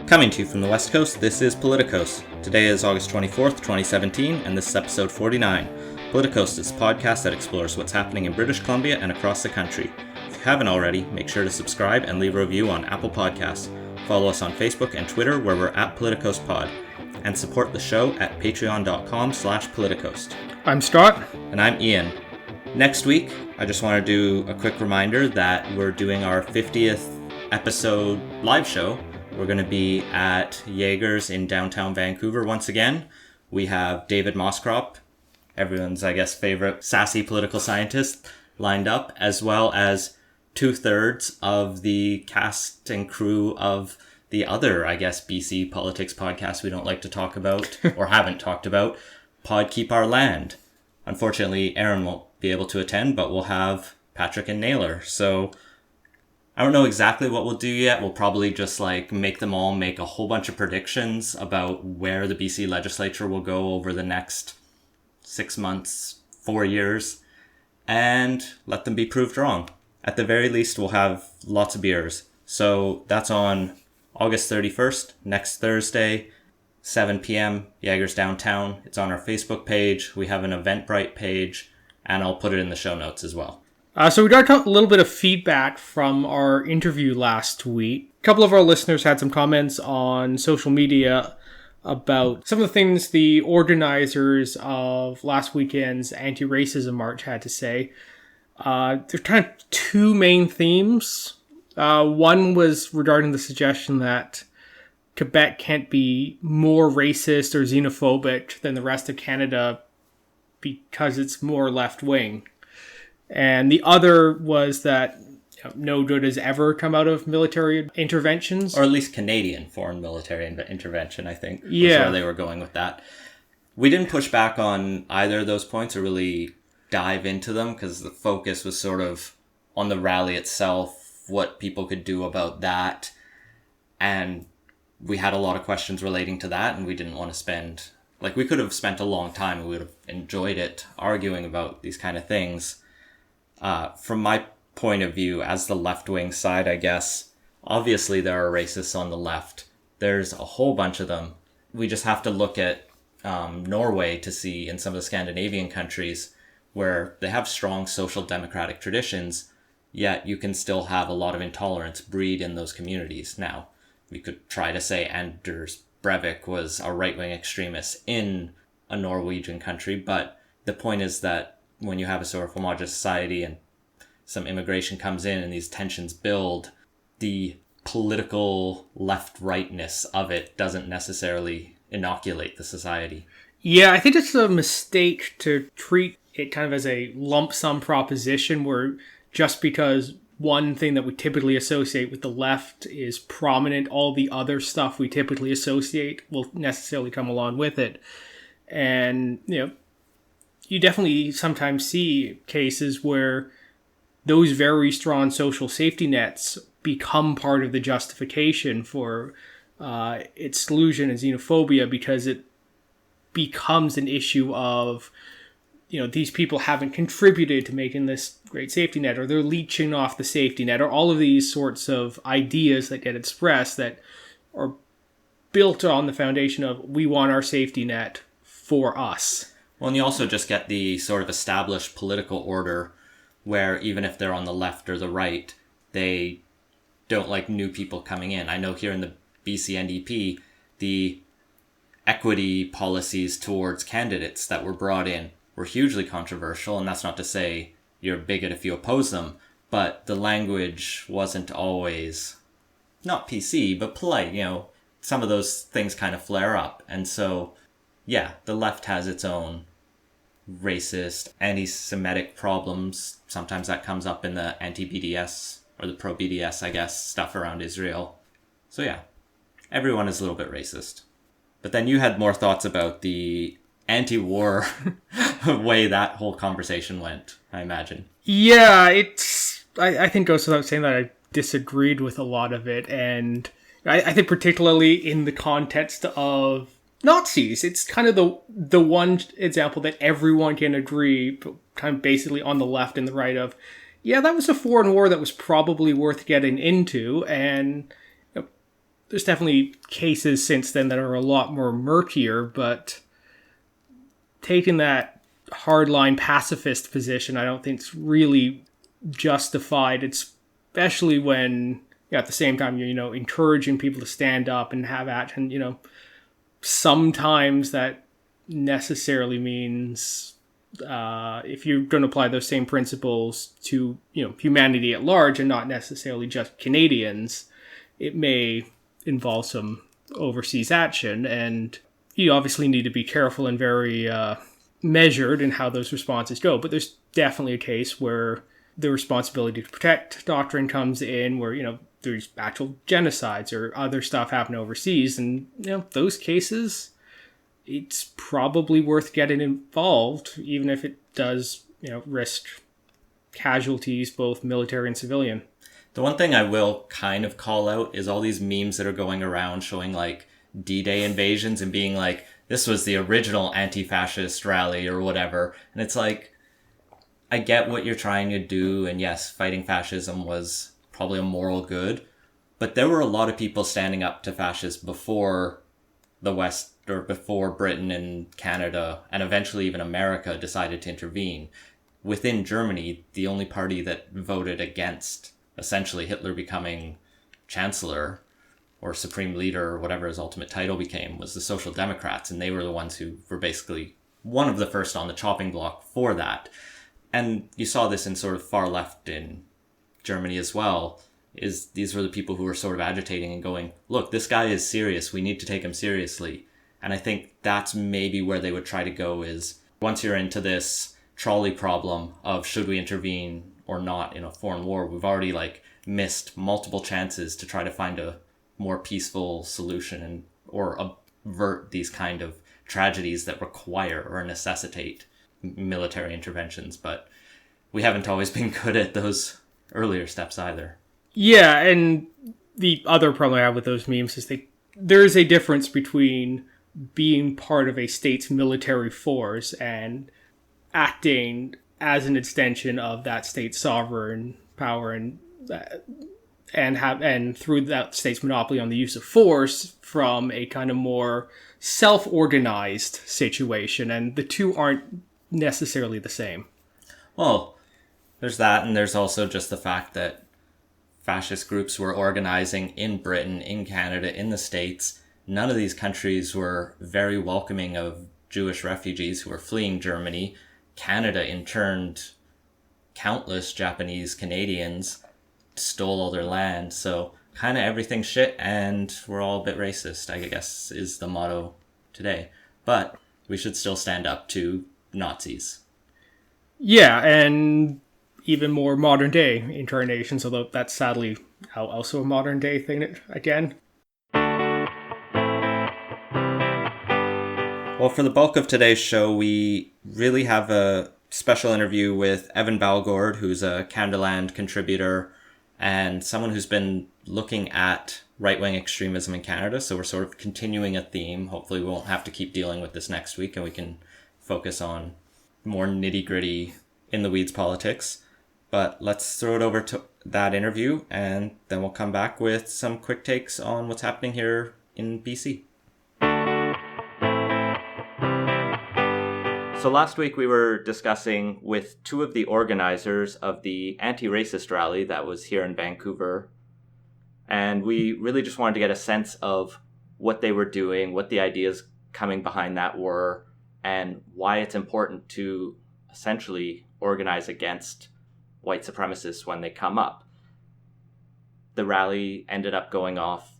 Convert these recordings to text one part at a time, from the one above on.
Coming to you from the West Coast, this is Politicos. Today is August 24th, 2017, and this is episode 49. Politicos is a podcast that explores what's happening in British Columbia and across the country. If you haven't already, make sure to subscribe and leave a review on Apple Podcasts. Follow us on Facebook and Twitter, where we're at PoliticosPod. And support the show at patreon.com/politicos. I'm Scott. And I'm Ian. Next week, I just want to do a quick reminder that we're doing our 50th episode live show. We're going to be at Yagger's in downtown Vancouver once again. We have David Moskrop, everyone's, I guess, favorite sassy political scientist, lined up, as well as 2/3 of the cast and crew of the other, I guess, BC politics podcast we don't like to talk about, or haven't talked about, Pod Keep Our Land. Unfortunately, Aaron won't be able to attend, but we'll have Patrick and Naylor. So I don't know exactly what we'll do yet. We'll probably just make them all make a whole bunch of predictions about where the BC legislature will go over the next 6 months, 4 years, and let them be proved wrong. At the very least, we'll have lots of beers. So that's on August 31st, next Thursday, 7 p.m., Yagger's downtown. It's on our Facebook page. We have an Eventbrite page, and I'll put it in the show notes as well. So we got a little bit of feedback from our interview last week. A couple of our listeners had some comments on social media about some of the things the organizers of last weekend's anti-racism march had to say. There's kind of two main themes. One was regarding the suggestion that Quebec can't be more racist or xenophobic than the rest of Canada because it's more left-wing. And the other was that no good has ever come out of military interventions. Or at least Canadian foreign military intervention, I think, was where they were going with that. We didn't push back on either of those points or really dive into them because the focus was sort of on the rally itself, what people could do about that. And we had a lot of questions relating to that, and we didn't want to spend... we could have spent a long time, and we would have enjoyed it, arguing about these kind of things. From my point of view, as the left-wing side, I guess, obviously there are racists on the left. There's a whole bunch of them. We just have to look at Norway to see, in some of the Scandinavian countries, where they have strong social democratic traditions, yet you can still have a lot of intolerance breed in those communities. Now, we could try to say Anders Breivik was a right-wing extremist in a Norwegian country, but the point is that when you have a sort of homogenous society and some immigration comes in and these tensions build, the political left-rightness of it doesn't necessarily inoculate the society. Yeah, I think it's a mistake to treat it kind of as a lump sum proposition where just because one thing that we typically associate with the left is prominent, all the other stuff we typically associate will necessarily come along with it. And, you definitely sometimes see cases where those very strong social safety nets become part of the justification for exclusion and xenophobia because it becomes an issue of, these people haven't contributed to making this great safety net, or they're leeching off the safety net, or all of these sorts of ideas that get expressed that are built on the foundation of we want our safety net for us. Well, and you also just get the sort of established political order where even if they're on the left or the right, they don't like new people coming in. I know here in the BC NDP, the equity policies towards candidates that were brought in were hugely controversial, and that's not to say you're a bigot if you oppose them, but the language wasn't always, not PC, but polite. Some of those things kind of flare up, and so... yeah, the left has its own racist, anti-Semitic problems. Sometimes that comes up in the anti-BDS or the pro-BDS, I guess, stuff around Israel. So yeah, everyone is a little bit racist. But then you had more thoughts about the anti-war way that whole conversation went, I imagine. Yeah, I think goes without saying that I disagreed with a lot of it. And I think particularly in the context of Nazis, it's kind of the one example that everyone can agree, kind of basically on the left and the right of, yeah, that was a foreign war that was probably worth getting into, and there's definitely cases since then that are a lot more murkier, but taking that hardline pacifist position, I don't think it's really justified, especially when at the same time you're encouraging people to stand up and have action. Sometimes that necessarily means if you're going to apply those same principles to humanity at large and not necessarily just Canadians, it may involve some overseas action, and you obviously need to be careful and very measured in how those responses go. But there's definitely a case where the responsibility to protect doctrine comes in, where there's actual genocides or other stuff happening overseas, and those cases, it's probably worth getting involved, even if it does risk casualties, both military and civilian. The one thing I will kind of call out is all these memes that are going around showing like D-Day invasions and being like, this was the original anti-fascist rally or whatever. And it's like, I get what you're trying to do. And yes, fighting fascism was probably a moral good. But there were a lot of people standing up to fascists before the West, or before Britain and Canada, and eventually even America decided to intervene. Within Germany, the only party that voted against essentially Hitler becoming chancellor or supreme leader or whatever his ultimate title became was the Social Democrats, and they were the ones who were basically one of the first on the chopping block for that. And you saw this in sort of far left in Germany as well, is these were the people who were sort of agitating and going, look, this guy is serious, we need to take him seriously. And I think that's maybe where they would try to go, is once you're into this trolley problem of should we intervene or not in a foreign war, we've already missed multiple chances to try to find a more peaceful solution or avert these kind of tragedies that require or necessitate military interventions. But we haven't always been good at those earlier steps either. Yeah, and the other problem I have with those memes is there is a difference between being part of a state's military force and acting as an extension of that state's sovereign power and through that state's monopoly on the use of force from a kind of more self-organized situation, and the two aren't necessarily the same. Well, there's that, and there's also just the fact that fascist groups were organizing in Britain, in Canada, in the States. None of these countries were very welcoming of Jewish refugees who were fleeing Germany. Canada interned countless Japanese Canadians, stole all their land. So kind of everything's shit, and we're all a bit racist, I guess, is the motto today. But we should still stand up to Nazis. Yeah, and even more modern day incarnations, although that's sadly also a modern day thing again. Well, for the bulk of today's show, we really have a special interview with Evan Balgord, who's a CANADALAND contributor and someone who's been looking at right-wing extremism in Canada. So we're sort of continuing a theme. Hopefully we won't have to keep dealing with this next week and we can focus on more nitty-gritty in-the-weeds politics. But let's throw it over to that interview, and then we'll come back with some quick takes on what's happening here in BC. So last week we were discussing with two of the organizers of the anti-racist rally that was here in Vancouver, and we really just wanted to get a sense of what they were doing, what the ideas coming behind that were, and why it's important to essentially organize against white supremacists when they come up. The rally ended up going off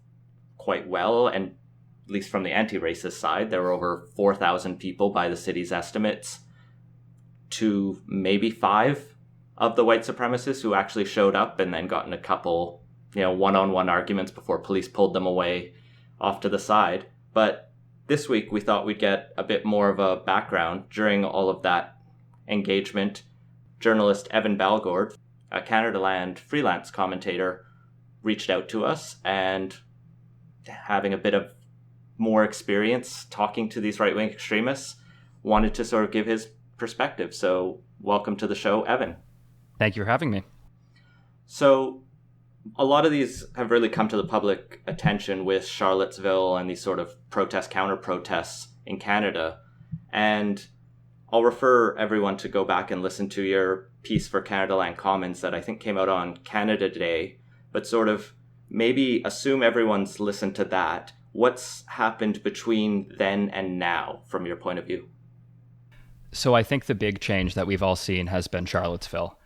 quite well, and at least from the anti-racist side, there were over 4,000 people by the city's estimates, to maybe 5 of the white supremacists who actually showed up and then got in a couple, one-on-one arguments before police pulled them away off to the side. But this week we thought we'd get a bit more of a background. During all of that engagement, journalist Evan Balgord, a CANADALAND freelance commentator, reached out to us, and having a bit of more experience talking to these right-wing extremists, wanted to sort of give his perspective. So welcome to the show, Evan. Thank you for having me. So A lot of these have really come to the public attention with Charlottesville and these sort of protest counter protests in Canada. And I'll refer everyone to go back and listen to your piece for CANADALAND Commons that I think came out on Canada Day, but sort of maybe assume everyone's listened to that. What's happened between then and now from your point of view? So I think the big change that we've all seen has been Charlottesville.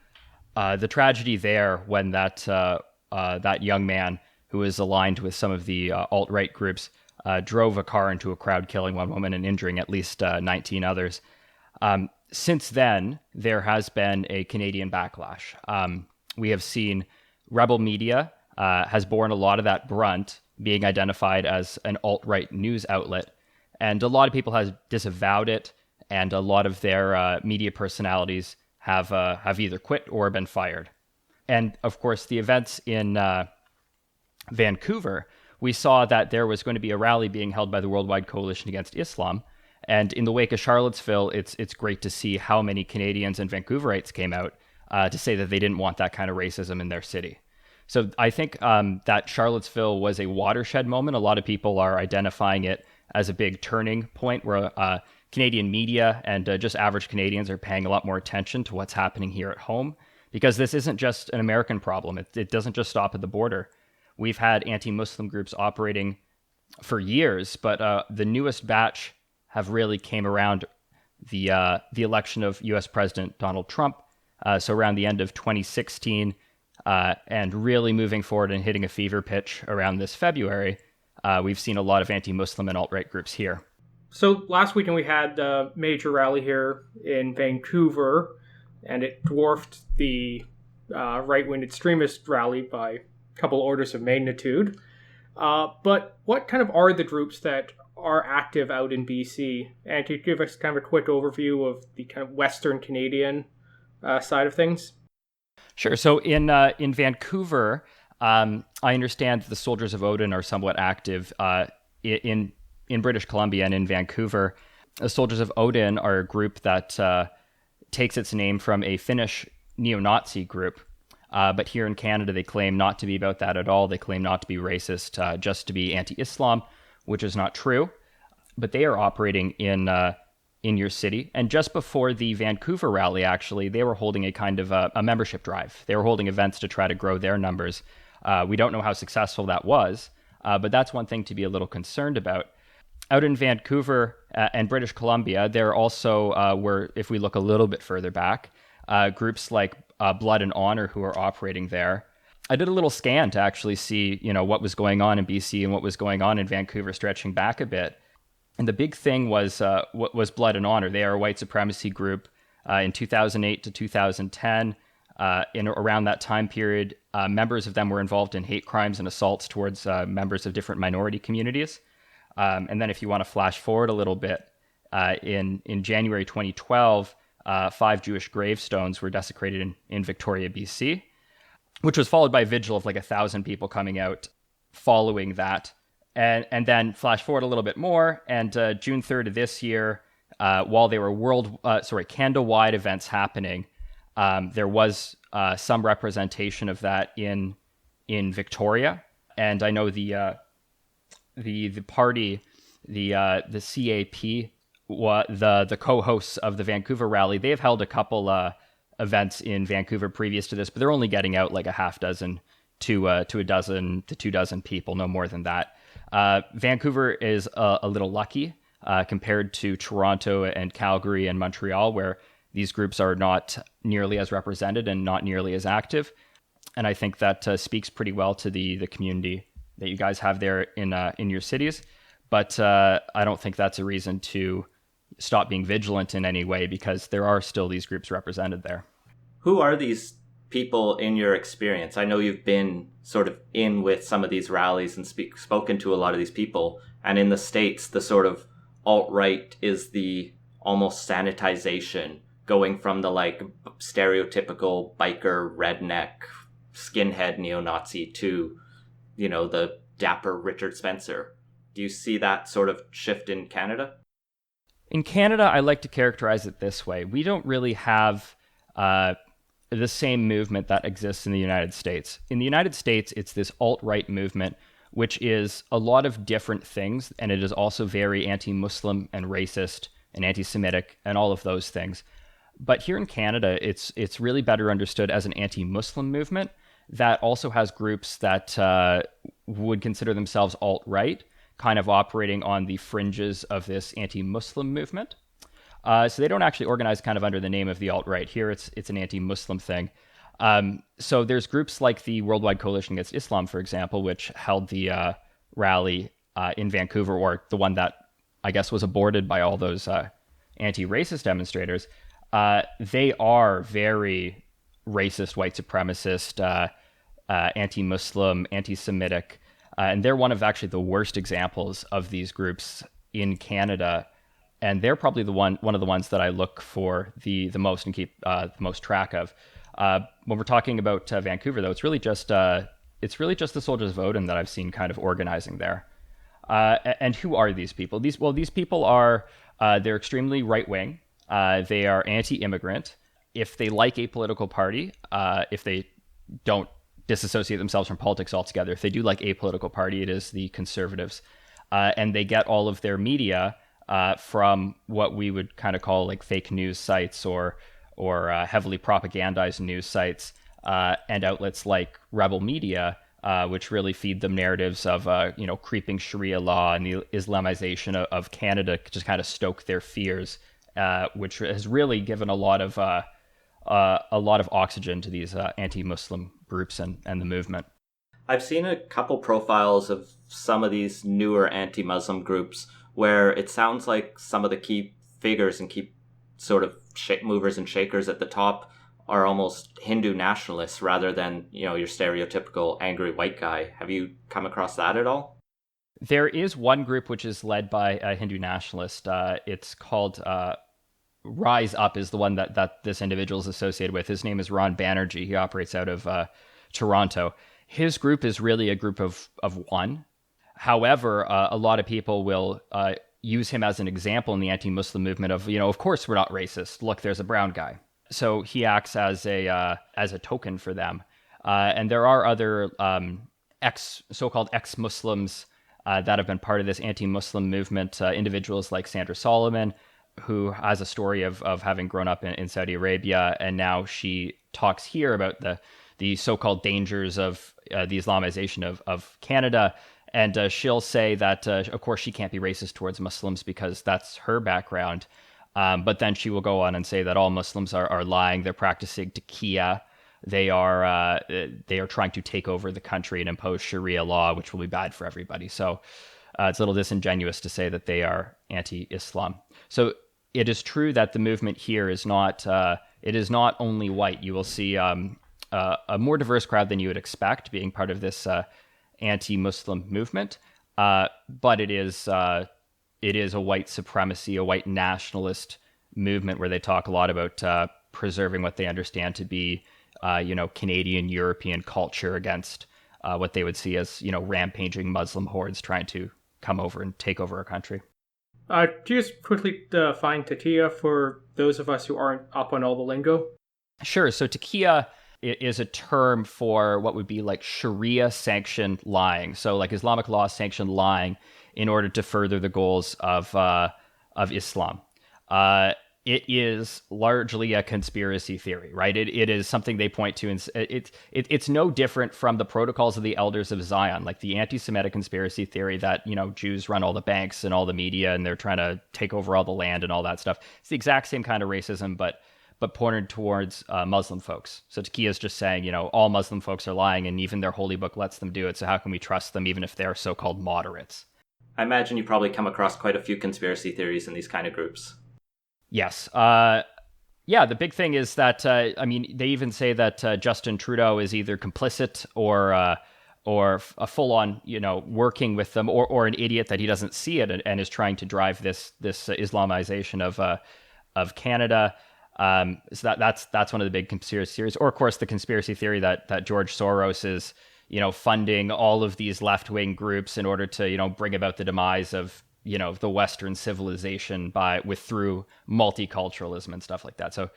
The tragedy there when that young man who was aligned with some of the alt-right groups drove a car into a crowd, killing one woman and injuring at least 19 others. Since then, there has been a Canadian backlash. We have seen Rebel Media has borne a lot of that brunt, being identified as an alt-right news outlet. And a lot of people have disavowed it, and a lot of their media personalities have either quit or been fired. And of course, the events in Vancouver, we saw that there was going to be a rally being held by the Worldwide Coalition Against Islam. And in the wake of Charlottesville, it's great to see how many Canadians and Vancouverites came out to say that they didn't want that kind of racism in their city. So I think that Charlottesville was a watershed moment. A lot of people are identifying it as a big turning point where Canadian media and just average Canadians are paying a lot more attention to what's happening here at home, because this isn't just an American problem. It doesn't just stop at the border. We've had anti-Muslim groups operating for years, but the newest batch have really came around the election of U.S. President Donald Trump, so around the end of 2016, and really moving forward and hitting a fever pitch around this February. We've seen a lot of anti-Muslim and alt-right groups here. So last weekend we had the major rally here in Vancouver, and it dwarfed the right-wing extremist rally by a couple orders of magnitude. But what kind of are the groups that are active out in BC? And can you give us kind of a quick overview of the kind of Western Canadian side of things? Sure. So in Vancouver, I understand that the Soldiers of Odin are somewhat active in British Columbia and in Vancouver. The Soldiers of Odin are a group that takes its name from a Finnish neo-Nazi group. But here in Canada, they claim not to be about that at all. They claim not to be racist, just to be anti-Islam, which is not true. But they are operating in your city. And just before the Vancouver rally, actually, they were holding a kind of a membership drive. They were holding events to try to grow their numbers. We don't know how successful that was, but that's one thing to be a little concerned about. Out in Vancouver and British Columbia, there also were, if we look a little bit further back, groups like Blood and Honor who are operating there. I did a little scan to actually see, what was going on in BC and what was going on in Vancouver, stretching back a bit. And the big thing was what was Blood and Honor. They are a white supremacy group in 2008 to 2010. Around that time period, members of them were involved in hate crimes and assaults towards members of different minority communities. And then if you want to flash forward a little bit, in January 2012, 5 Jewish gravestones were desecrated in Victoria, BC, which was followed by a vigil of like 1,000 people coming out following that. And then flash forward a little bit more, and June 3rd of this year, while there were candle-wide events happening, there was some representation of that in Victoria. And I know the party, the CAP, the co-hosts of the Vancouver rally, they have held a couple events in Vancouver previous to this, but they're only getting out like a half dozen to a dozen to 2 dozen people, no more than that. Vancouver is a little lucky compared to Toronto and Calgary and Montreal, where these groups are not nearly as represented and not nearly as active. And I think that speaks pretty well to the community that you guys have there in your cities. But I don't think that's a reason to stop being vigilant in any way, because there are still these groups represented there. Who are these people in your experience? I know you've been sort of in with some of these rallies and spoken to a lot of these people. And in the States, the sort of alt-right is the almost sanitization, going from the like stereotypical biker, redneck, skinhead neo-Nazi to, the dapper Richard Spencer. Do you see that sort of shift in Canada? In Canada, I like to characterize it this way. We don't really have the same movement that exists in the United States. In the United States, it's this alt-right movement, which is a lot of different things, and it is also very anti-Muslim and racist and anti-Semitic and all of those things. But here in Canada, it's really better understood as an anti-Muslim movement that also has groups that would consider themselves alt-right, kind of operating on the fringes of this anti-Muslim movement. So they don't actually organize kind of under the name of the alt-right. Here it's an anti-Muslim thing. So there's groups like the Worldwide Coalition Against Islam, for example, which held the rally in Vancouver, or the one that I guess was aborted by all those anti-racist demonstrators. They are very racist, white supremacist, anti-Muslim, anti-Semitic, and they're one of actually the worst examples of these groups in Canada. And they're probably one of the ones that I look for the most and keep the most track of. When we're talking about Vancouver, though, it's really just the Soldiers of Odin that I've seen kind of organizing there. And who are these people? These people are they're extremely right wing. They are anti-immigrant. If they like a political party, if they don't disassociate themselves from politics altogether, if they do like a political party, it is the Conservatives, and they get all of their media from what we would kind of call like fake news sites or heavily propagandized news sites and outlets like Rebel Media, which really feed them narratives of creeping Sharia law and the Islamization of Canada, just kind of stoke their fears, which has really given a lot of oxygen to these anti-Muslim groups and the movement. I've seen a couple profiles of some of these newer anti-Muslim groups where it sounds like some of the key figures and key sort of movers and shakers at the top are almost Hindu nationalists rather than, your stereotypical angry white guy. Have you come across that at all? There is one group which is led by a Hindu nationalist. It's called Rise Up is the one that this individual is associated with. His name is Ron Banerjee. He operates out of Toronto. His group is really a group of one. However, a lot of people will use him as an example in the anti-Muslim movement of course we're not racist. Look, there's a brown guy. So he acts as a token for them. And there are other so-called ex-Muslims that have been part of this anti-Muslim movement. Individuals like Sandra Solomon, who has a story of having grown up in Saudi Arabia, and now she talks here about the so-called dangers of the Islamization of Canada. And she'll say that, of course, she can't be racist towards Muslims because that's her background. But then she will go on and say that all Muslims are lying. They're practicing taqiyya. They are trying to take over the country and impose Sharia law, which will be bad for everybody. So it's a little disingenuous to say that they are anti-Islam. So it is true that the movement here is not only white. You will see a more diverse crowd than you would expect being part of this anti-Muslim movement, but it is a white supremacy, a white nationalist movement where they talk a lot about preserving what they understand to be, Canadian European culture against what they would see as, rampaging Muslim hordes trying to come over and take over a country. Just quickly define taqiyya for those of us who aren't up on all the lingo. Sure. So taqiyya is a term for what would be like Sharia sanctioned lying. So like Islamic law sanctioned lying in order to further the goals of Islam. It is largely a conspiracy theory, right? It is something they point to, and it's no different from the protocols of the elders of Zion, like the anti-Semitic conspiracy theory that Jews run all the banks and all the media, and they're trying to take over all the land and all that stuff. It's the exact same kind of racism, but pointed towards Muslim folks. So taqiyya is just saying, all Muslim folks are lying, and even their holy book lets them do it. So how can we trust them, even if they're so-called moderates? I imagine you probably come across quite a few conspiracy theories in these kind of groups. Yes. The big thing is that, they even say that Justin Trudeau is either complicit or a full-on, working with them, or an idiot that he doesn't see it and is trying to drive this Islamization of Canada. So that's one of the big conspiracy theories. Or, of course, the conspiracy theory that George Soros is, funding all of these left-wing groups in order to, bring about the demise of, the Western civilization through multiculturalism and stuff like that. So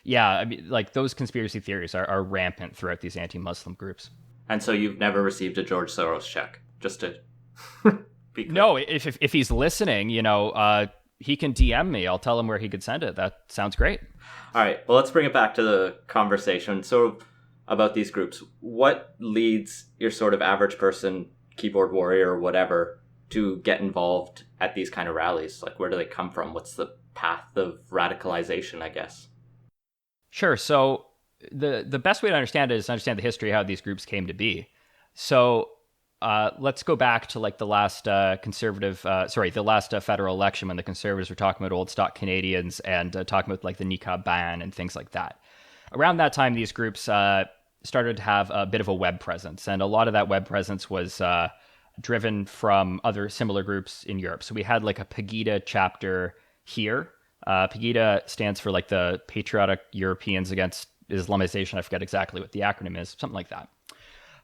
yeah, I mean, like, those conspiracy theories are rampant throughout these anti-Muslim groups. And so you've never received a George Soros check, just to be clear. No, if he's listening, he can DM me. I'll tell him where he could send it. That sounds great. All right, well, let's bring it back to the conversation. So about these groups, what leads your sort of average person, keyboard warrior or whatever, to get involved at these kind of rallies? Like, where do they come from? What's the path of radicalization, I guess? Sure. So the best way to understand it is to understand the history of how these groups came to be. So let's go back to like the last federal election, when the Conservatives were talking about old stock Canadians and talking about like the niqab ban and things like that. Around that time, these groups started to have a bit of a web presence, and a lot of that web presence was driven from other similar groups in Europe. So we had like a Pegida chapter here. Pegida stands for like the Patriotic Europeans Against Islamization. I forget exactly what the acronym is, something like that.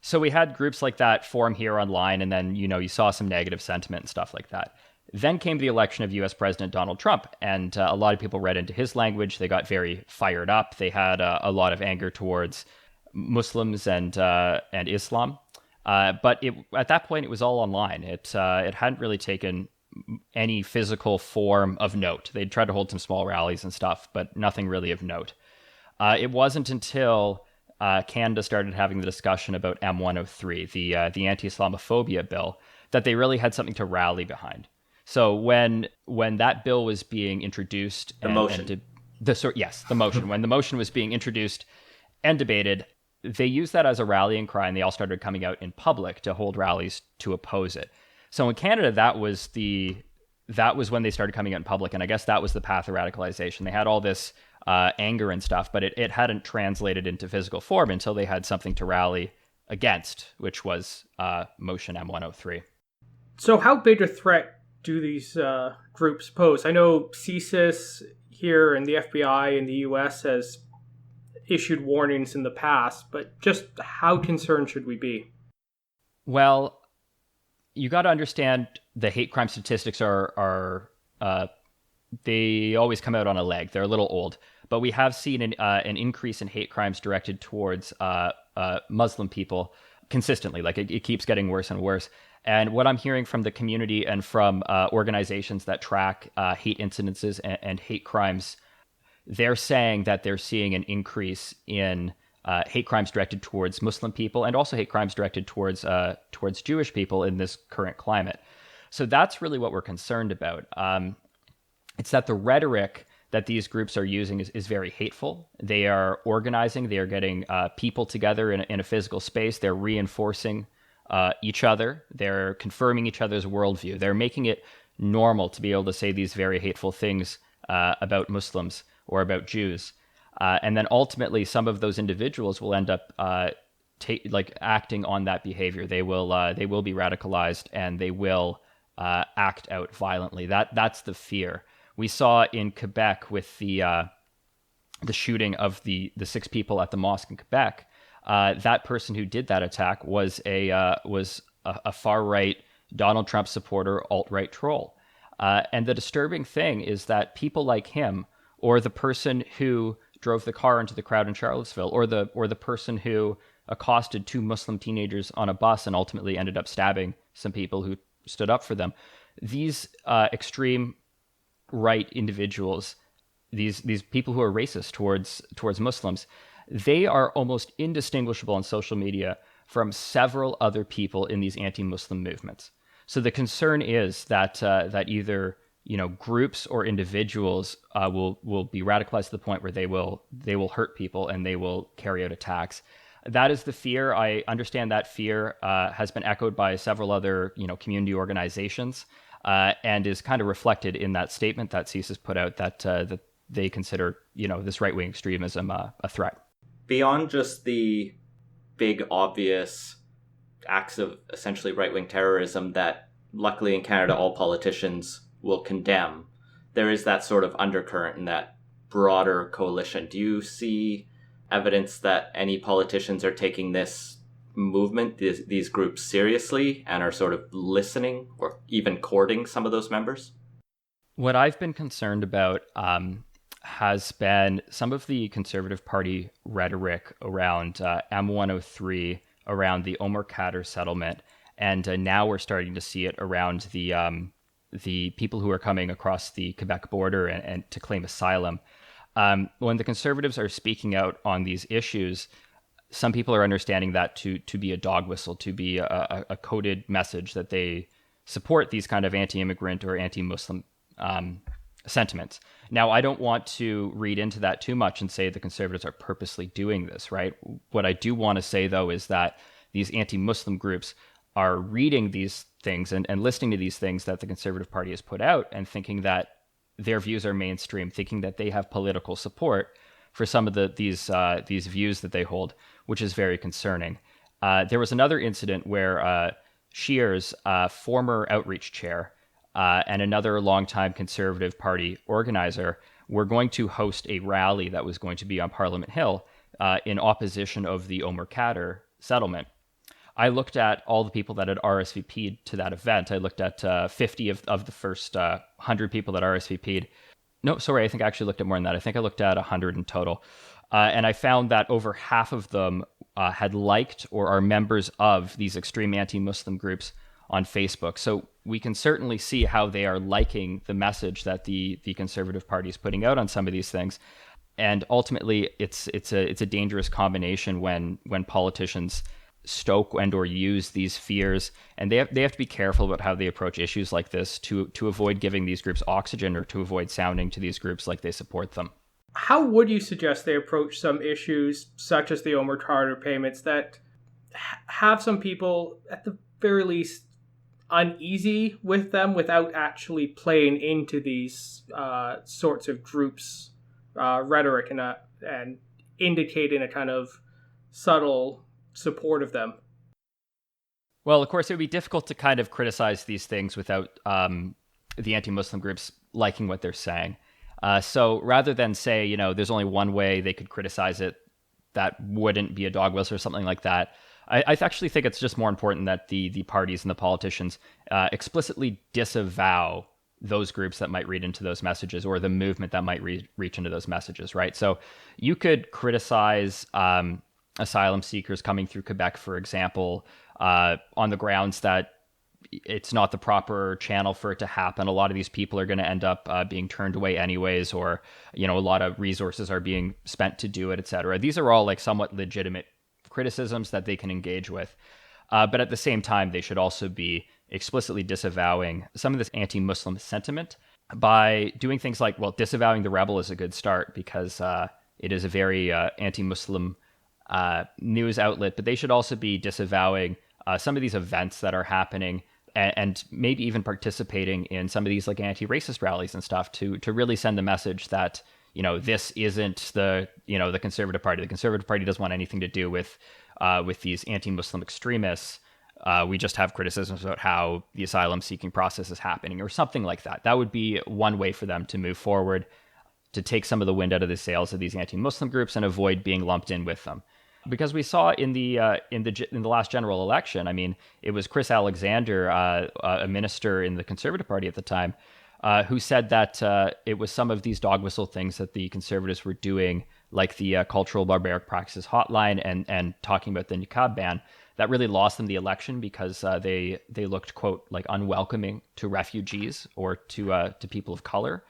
So we had groups like that form here online, and then, you saw some negative sentiment and stuff like that. Then came the election of U.S. President Donald Trump, and a lot of people read into his language. They got very fired up. They had a lot of anger towards Muslims and Islam. But at that point, it was all online. It hadn't really taken any physical form of note. They'd tried to hold some small rallies and stuff, but nothing really of note. It wasn't until Canada started having the discussion about M103, the anti-Islamophobia bill, that they really had something to rally behind. So when that bill was being introduced, the motion. When the motion was being introduced and debated, they used that as a rallying cry, and they all started coming out in public to hold rallies to oppose it. So in Canada, that was when they started coming out in public, and I guess that was the path of radicalization. They had all this anger and stuff, but it hadn't translated into physical form until they had something to rally against, which was Motion M103. So how big a threat do these groups pose? I know CSIS here and the FBI in the US has issued warnings in the past, but just how concerned should we be? Well, you got to understand the hate crime statistics are they always come out on a leg. They're a little old, but we have seen an increase in hate crimes directed towards Muslim people consistently. Like it keeps getting worse and worse. And what I'm hearing from the community and from organizations that track hate incidences and hate crimes, they're saying that they're seeing an increase in hate crimes directed towards Muslim people and also hate crimes directed towards Jewish people in this current climate. So that's really what we're concerned about. It's that the rhetoric that these groups are using is very hateful. They are organizing. They are getting people together in a physical space. They're reinforcing each other. They're confirming each other's worldview. They're making it normal to be able to say these very hateful things about Muslims or about Jews. And then ultimately, some of those individuals will end up acting on that behavior. They will be radicalized, and they will act out violently. That's the fear. We saw in Quebec with the shooting of the 6 people at the mosque in Quebec. That person who did that attack was a far right Donald Trump supporter, alt-right troll. And the disturbing thing is that people like him, or the person who drove the car into the crowd in Charlottesville, or the person who accosted 2 Muslim teenagers on a bus and ultimately ended up stabbing some people who stood up for them, these extreme right individuals, these people who are racist towards Muslims, they are almost indistinguishable on social media from several other people in these anti-Muslim movements. So the concern is that either groups or individuals will be radicalized to the point where they will hurt people and they will carry out attacks. That is the fear. I understand that fear has been echoed by several other community organizations. And is kind of reflected in that statement that CSIS put out that they consider, this right-wing extremism a threat. Beyond just the big, obvious acts of essentially right-wing terrorism that, luckily in Canada, all politicians will condemn, there is that sort of undercurrent in that broader coalition. Do you see evidence that any politicians are taking this movement these groups seriously and are sort of listening or even courting some of those members? What I've been concerned about has been some of the Conservative Party rhetoric around M103, around the Omer Khadr settlement, and now we're starting to see it around the people who are coming across the Quebec border and to claim asylum. When the Conservatives are speaking out on these issues, some people are understanding that to be a dog whistle, to be a coded message that they support these kind of anti-immigrant or anti-Muslim sentiments. Now, I don't want to read into that too much and say the Conservatives are purposely doing this, right? What I do want to say, though, is that these anti-Muslim groups are reading these things and listening to these things that the Conservative Party has put out and thinking that their views are mainstream, thinking that they have political support for some of these views that they hold, which is very concerning. There was another incident where Scheer's former outreach chair and another longtime Conservative Party organizer were going to host a rally that was going to be on Parliament Hill in opposition of the Omer Khadr settlement. I looked at all the people that had RSVP'd to that event. I looked at 50 of the first 100 people that RSVP'd. No, sorry, I think I actually looked at more than that. I think I looked at 100 in total. And I found that over half of them had liked or are members of these extreme anti-Muslim groups on Facebook. So we can certainly see how they are liking the message that the Conservative Party is putting out on some of these things. And ultimately, it's a dangerous combination when politicians stoke and or use these fears, and they have to be careful about how they approach issues like this to avoid giving these groups oxygen or to avoid sounding to these groups like they support them. How would you suggest they approach some issues such as the Omer Khadr payments that have some people at the very least uneasy with them without actually playing into these sorts of groups' rhetoric and indicating a kind of subtle support of them? Well, of course, it would be difficult to kind of criticize these things without the anti-Muslim groups liking what they're saying. So rather than say, there's only one way they could criticize it, that wouldn't be a dog whistle or something like that. I actually think it's just more important that the parties and the politicians explicitly disavow those groups that might read into those messages or the movement that might reach into those messages, right? So you could criticize asylum seekers coming through Quebec, for example, on the grounds that it's not the proper channel for it to happen. A lot of these people are going to end up being turned away anyways, or, a lot of resources are being spent to do it, etc. These are all like somewhat legitimate criticisms that they can engage with. But at the same time, they should also be explicitly disavowing some of this anti-Muslim sentiment by doing things like, disavowing the Rebel is a good start because it is a very anti-Muslim news outlet, but they should also be disavowing some of these events that are happening and maybe even participating in some of these like anti-racist rallies and stuff to really send the message that, this isn't the Conservative Party. The Conservative Party doesn't want anything to do with these anti-Muslim extremists. We just have criticisms about how the asylum seeking process is happening or something like that. That would be one way for them to move forward, to take some of the wind out of the sails of these anti-Muslim groups and avoid being lumped in with them. Because we saw in the last general election, I mean, it was Chris Alexander, a minister in the Conservative Party at the time, who said that it was some of these dog whistle things that the Conservatives were doing, like the cultural barbaric practices hotline and talking about the niqab ban, that really lost them the election because they looked, quote, like unwelcoming to refugees or to people of color.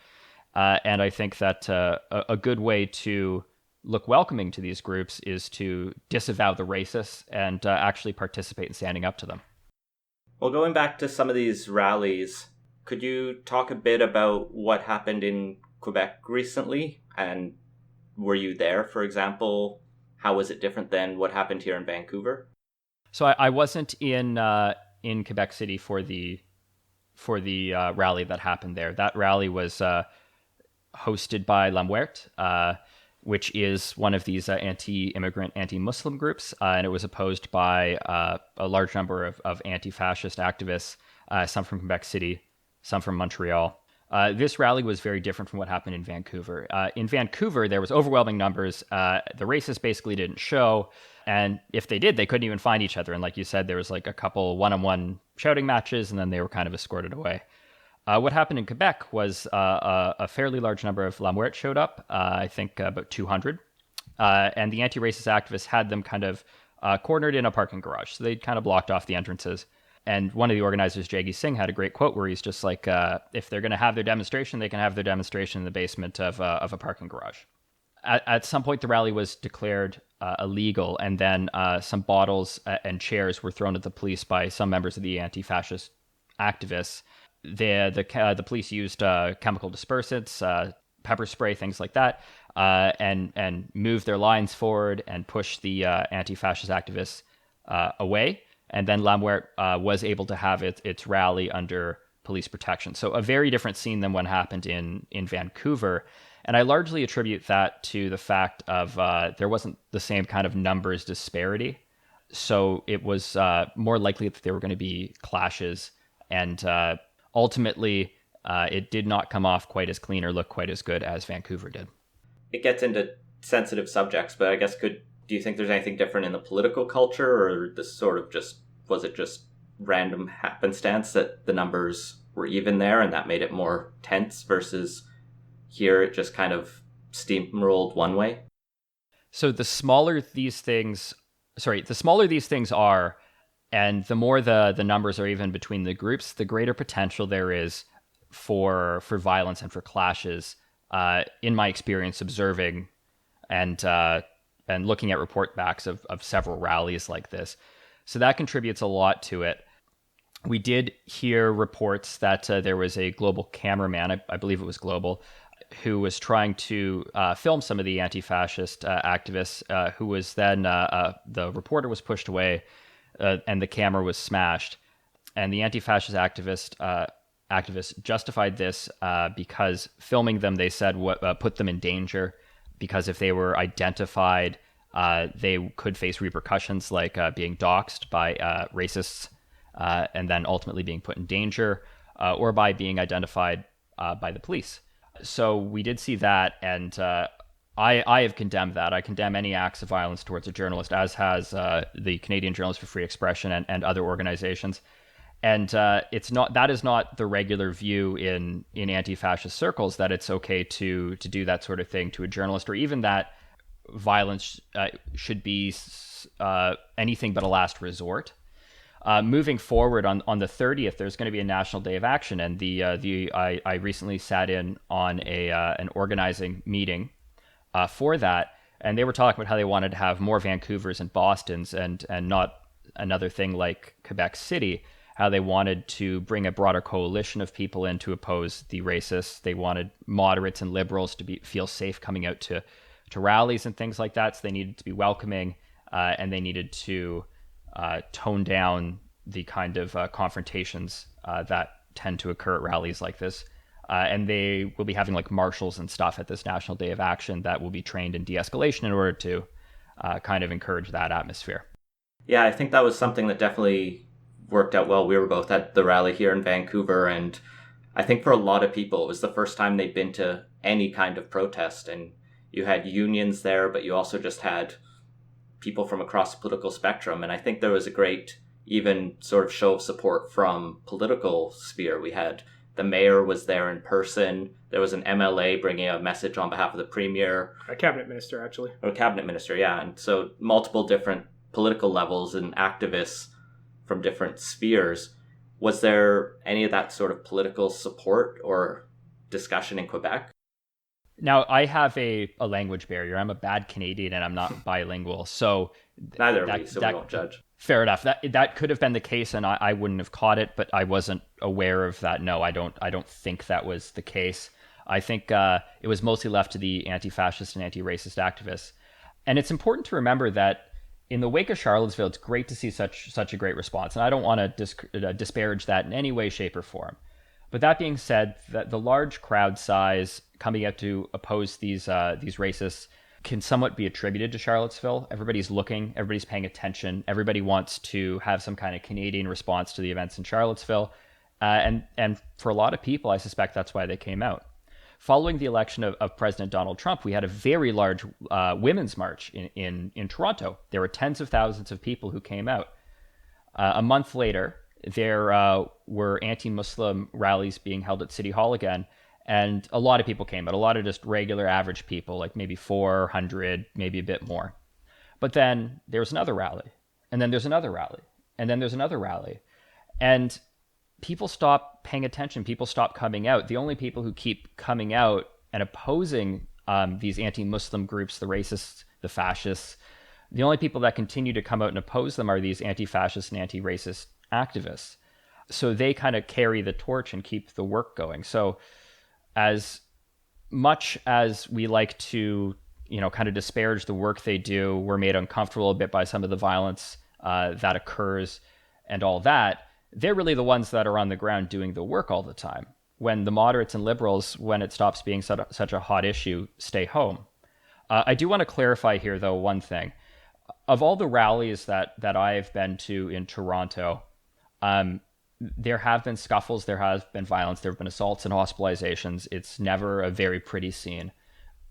And I think that a good way to look welcoming to these groups is to disavow the racists and actually participate in standing up to them. Well, going back to some of these rallies, could you talk a bit about what happened in Quebec recently? And were you there, for example? How was it different than what happened here in Vancouver? So I wasn't in Quebec City for the rally that happened there. That rally was hosted by La Muerte, which is one of these anti-immigrant, anti-Muslim groups, and it was opposed by a large number of anti-fascist activists, some from Quebec City, some from Montreal. This rally was very different from what happened in Vancouver. In Vancouver, there was overwhelming numbers. The racists basically didn't show, and if they did, they couldn't even find each other. And like you said, there was like a couple one-on-one shouting matches, and then they were kind of escorted away. What happened in Quebec was a fairly large number of Lamouettes showed up, I think about 200, and the anti-racist activists had them kind of cornered in a parking garage. So they kind of blocked off the entrances. And one of the organizers, Jaggi Singh, had a great quote where he's just like, if they're going to have their demonstration, they can have their demonstration in the basement of a parking garage. At some point, the rally was declared illegal, and then some bottles and chairs were thrown at the police by some members of the anti-fascist activists. The police used chemical dispersants, pepper spray, things like that, and moved their lines forward and pushed the anti-fascist activists away. And then Lamouette was able to have its rally under police protection. So a very different scene than what happened in Vancouver. And I largely attribute that to the fact of there wasn't the same kind of numbers disparity. So it was more likely that there were going to be clashes. And ultimately, it did not come off quite as clean or look quite as good as Vancouver did. It gets into sensitive subjects, but I guess do you think there's anything different in the political culture, or this sort of was it just random happenstance that the numbers were even there and that made it more tense versus here it just kind of steamrolled one way? So the smaller these things are, and the more the numbers are even between the groups, the greater potential there is for violence and for clashes. In my experience observing and looking at report backs of several rallies like this. So that contributes a lot to it. We did hear reports that there was a global cameraman, I believe it was Global, who was trying to film some of the anti-fascist activists, who was then, the reporter was pushed away and the camera was smashed. And the anti-fascist activists justified this because filming them, they said, put them in danger, because if they were identified, they could face repercussions like being doxxed by racists and then ultimately being put in danger, or by being identified by the police. So we did see that, and I have condemned that. I condemn any acts of violence towards a journalist, as has the Canadian Journalists for Free Expression and other organizations. And that is not the regular view in anti-fascist circles, that it's okay to do that sort of thing to a journalist, or even that violence should be anything but a last resort. Moving forward on the 30th, there's going to be a National Day of Action, and I recently sat in on an organizing meeting for that, and they were talking about how they wanted to have more Vancouvers and Bostons, and not another thing like Quebec City. How they wanted to bring a broader coalition of people in to oppose the racists. They wanted moderates and liberals to feel safe coming out to rallies and things like that. So they needed to be welcoming, and they needed to tone down the kind of confrontations that tend to occur at rallies like this. And they will be having like marshals and stuff at this National Day of Action that will be trained in de-escalation in order to kind of encourage that atmosphere. Yeah, I think that was something that definitely worked out well. We were both at the rally here in Vancouver, and I think for a lot of people, it was the first time they'd been to any kind of protest, and you had unions there, but you also just had people from across the political spectrum. And I think there was a great, even sort of show of support from political sphere. We had the mayor was there in person. There was an MLA bringing a message on behalf of the premier. A cabinet minister, actually. Or cabinet minister, yeah. And so multiple different political levels and activists from different spheres. Was there any of that sort of political support or discussion in Quebec? Now, I have a language barrier. I'm a bad Canadian and I'm not bilingual. So neither are we, so we won't judge. Fair enough. That could have been the case, and I wouldn't have caught it, but I wasn't aware of that. No, I don't think that was the case. I think it was mostly left to the anti-fascist and anti-racist activists. And it's important to remember that in the wake of Charlottesville, it's great to see such a great response. And I don't want to disparage that in any way, shape, or form. But that being said, that the large crowd size coming out to oppose these racists can somewhat be attributed to Charlottesville. Everybody's looking, everybody's paying attention, everybody wants to have some kind of Canadian response to the events in Charlottesville. And for a lot of people, I suspect that's why they came out. Following the election of President Donald Trump, we had a very large women's march in Toronto. There were tens of thousands of people who came out. A month later, there were anti-Muslim rallies being held at City Hall again, and a lot of people came out, a lot of just regular average people, like maybe 400, maybe a bit more. But then there was another rally, and then there's another rally, and then there's another rally. And people stop paying attention. People stop coming out. The only people who keep coming out and opposing these anti-Muslim groups, the racists, the fascists, the only people that continue to come out and oppose them are these anti-fascist and anti-racist activists. So they kind of carry the torch and keep the work going. So as much as we like to, kind of disparage the work they do, we're made uncomfortable a bit by some of the violence that occurs and all that. They're really the ones that are on the ground doing the work all the time. When the moderates and liberals, when it stops being such a hot issue, stay home. I do want to clarify here, though, one thing. Of all the rallies that I've been to in Toronto, there have been scuffles, there has been violence, there have been assaults and hospitalizations. It's never a very pretty scene.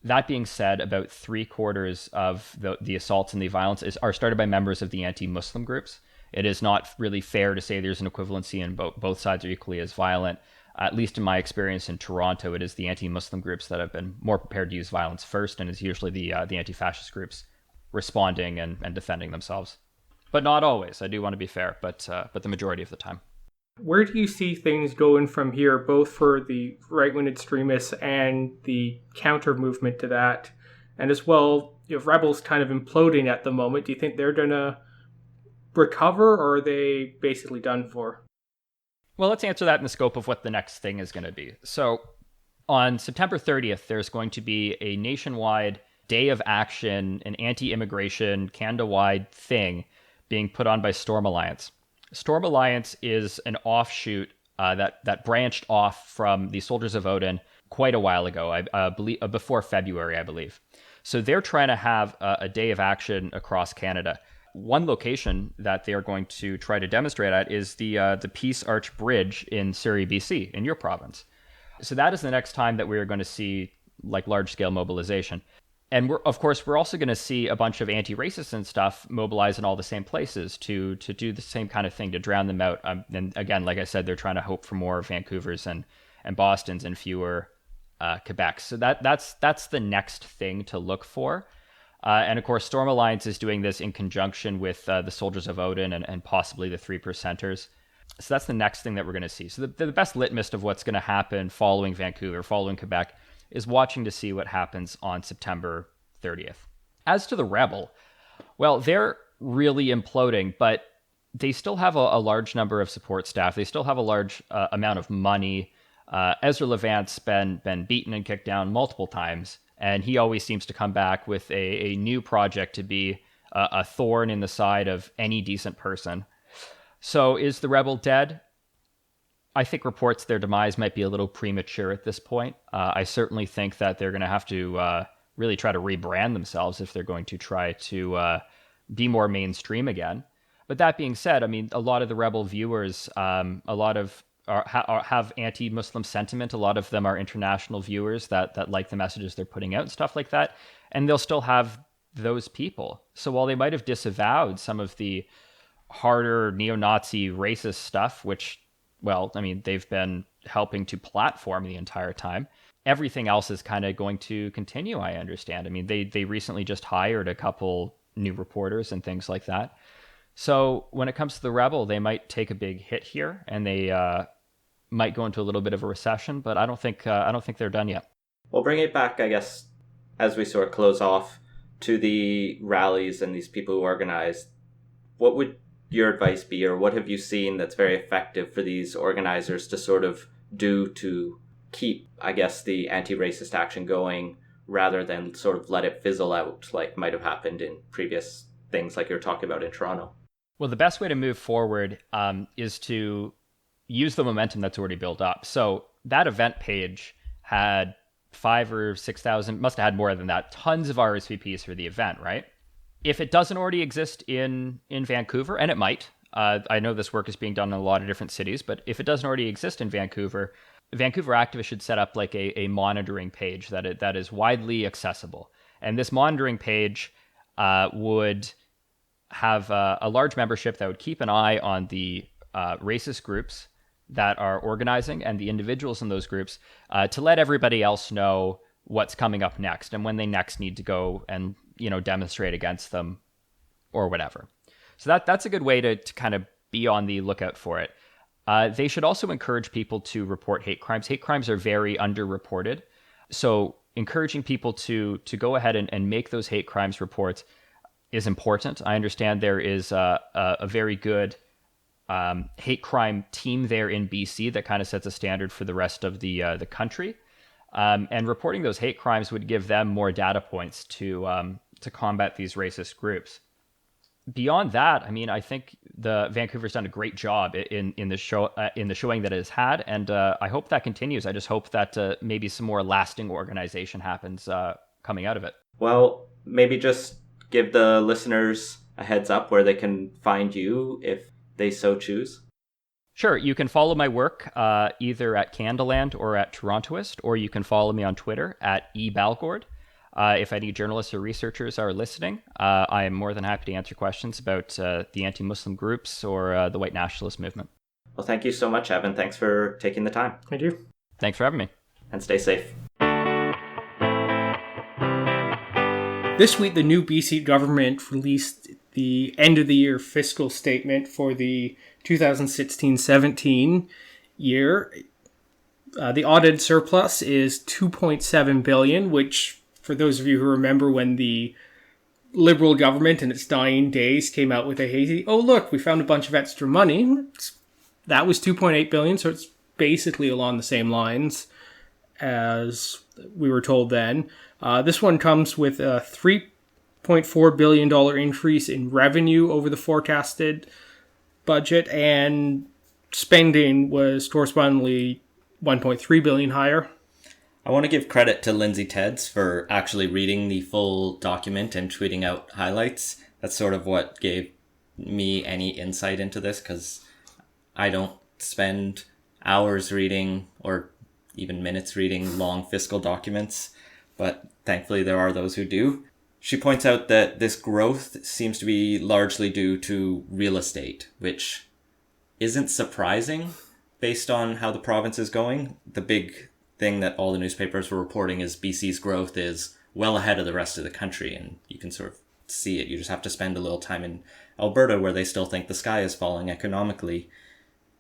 That being said, about 3/4 of the assaults and the violence are started by members of the anti-Muslim groups. It is not really fair to say there's an equivalency and both sides are equally as violent. At least in my experience in Toronto, it is the anti-Muslim groups that have been more prepared to use violence first, and it's usually the anti-fascist groups responding and defending themselves. But not always. I do want to be fair, but the majority of the time. Where do you see things going from here, both for the right-wing extremists and the counter-movement to that? And as well, Rebels kind of imploding at the moment. Do you think they're going to recover, or are they basically done for? Well, let's answer that in the scope of what the next thing is going to be. So on September 30th, there's going to be a nationwide day of action, an anti-immigration, Canada-wide thing being put on by Storm Alliance. Storm Alliance is an offshoot that branched off from the Soldiers of Odin quite a while ago, I believe, before February, I believe. So they're trying to have a day of action across Canada. One location that they are going to try to demonstrate at is the Peace Arch Bridge in Surrey, BC, in your province. So that is the next time that we are going to see large-scale mobilization. And we're also going to see a bunch of anti-racists and stuff mobilize in all the same places to do the same kind of thing, to drown them out. And again, like I said, they're trying to hope for more Vancouvers and Bostons and fewer Quebecs. So that's the next thing to look for. And of course, Storm Alliance is doing this in conjunction with the Soldiers of Odin and possibly the 3%ers. So that's the next thing that we're going to see. So the best litmus of what's going to happen following Vancouver, following Quebec, is watching to see what happens on September 30th. As to the Rebel, well, they're really imploding, but they still have a large number of support staff. They still have a large amount of money. Ezra Levant's been beaten and kicked down multiple times, and he always seems to come back with a new project to be a thorn in the side of any decent person. So is the Rebel dead? I think reports their demise might be a little premature at this point. I certainly think that they're going to have to really try to rebrand themselves if they're going to try to be more mainstream again. But that being said, I mean, a lot of the Rebel viewers, have anti-Muslim sentiment. A lot of them are international viewers that like the messages they're putting out and stuff like that. And they'll still have those people. So while they might have disavowed some of the harder neo-Nazi racist stuff, which, well, I mean, they've been helping to platform the entire time, everything else is kind of going to continue, I understand. I mean, they recently just hired a couple new reporters and things like that. So when it comes to the Rebel, they might take a big hit here, and they might go into a little bit of a recession, but I don't think they're done yet. We'll bring it back, I guess, as we sort of close off to the rallies and these people who organize. What would your advice be, or what have you seen that's very effective for these organizers to sort of do to keep, I guess, the anti-racist action going rather than sort of let it fizzle out like might have happened in previous things like you're talking about in Toronto? Well, the best way to move forward is to use the momentum that's already built up. So that event page had 5,000 or 6,000, must have had more than that, tons of RSVPs for the event, right? If it doesn't already exist in Vancouver, and it might, I know this work is being done in a lot of different cities, but if it doesn't already exist in Vancouver, Vancouver activists should set up like a monitoring page that is widely accessible. And this monitoring page would have a large membership that would keep an eye on the racist groups that are organizing and the individuals in those groups to let everybody else know what's coming up next and when they next need to go and demonstrate against them or whatever. So that's a good way to kind of be on the lookout for it. They should also encourage people to report hate crimes. Hate crimes are very underreported. So encouraging people to go ahead and make those hate crimes reports is important. I understand there is a very good hate crime team there in BC that kind of sets a standard for the rest of the country. And reporting those hate crimes would give them more data points to combat these racist groups. Beyond that, I mean, I think the Vancouver's done a great job in the showing that it has had, and I hope that continues. I just hope that maybe some more lasting organization happens coming out of it. Well, maybe just give the listeners a heads up where they can find you if they so choose. Sure, you can follow my work either at CANADALAND or at Torontoist, or you can follow me on Twitter at Balgord. If any journalists or researchers are listening, I am more than happy to answer questions about the anti-Muslim groups or the white nationalist movement. Well, thank you so much, Evan. Thanks for taking the time. Thank you. Thanks for having me. And stay safe. This week, the new BC government released the end-of-the-year fiscal statement for the 2016-17 year. The audited surplus is $2.7 billion, which, for those of you who remember when the Liberal government in its dying days came out with a hazy, oh look, we found a bunch of extra money. That was $2.8 billion, so it's basically along the same lines as we were told then. This one comes with a $3.4 billion increase in revenue over the forecasted budget, and spending was correspondingly $1.3 billion higher. I want to give credit to Lindsay Teds for actually reading the full document and tweeting out highlights. That's sort of what gave me any insight into this, because I don't spend hours reading or even minutes reading long fiscal documents, but thankfully there are those who do. She points out that this growth seems to be largely due to real estate, which isn't surprising based on how the province is going. The big thing that all the newspapers were reporting is BC's growth is well ahead of the rest of the country, and you can sort of see it. You just have to spend a little time in Alberta where they still think the sky is falling economically.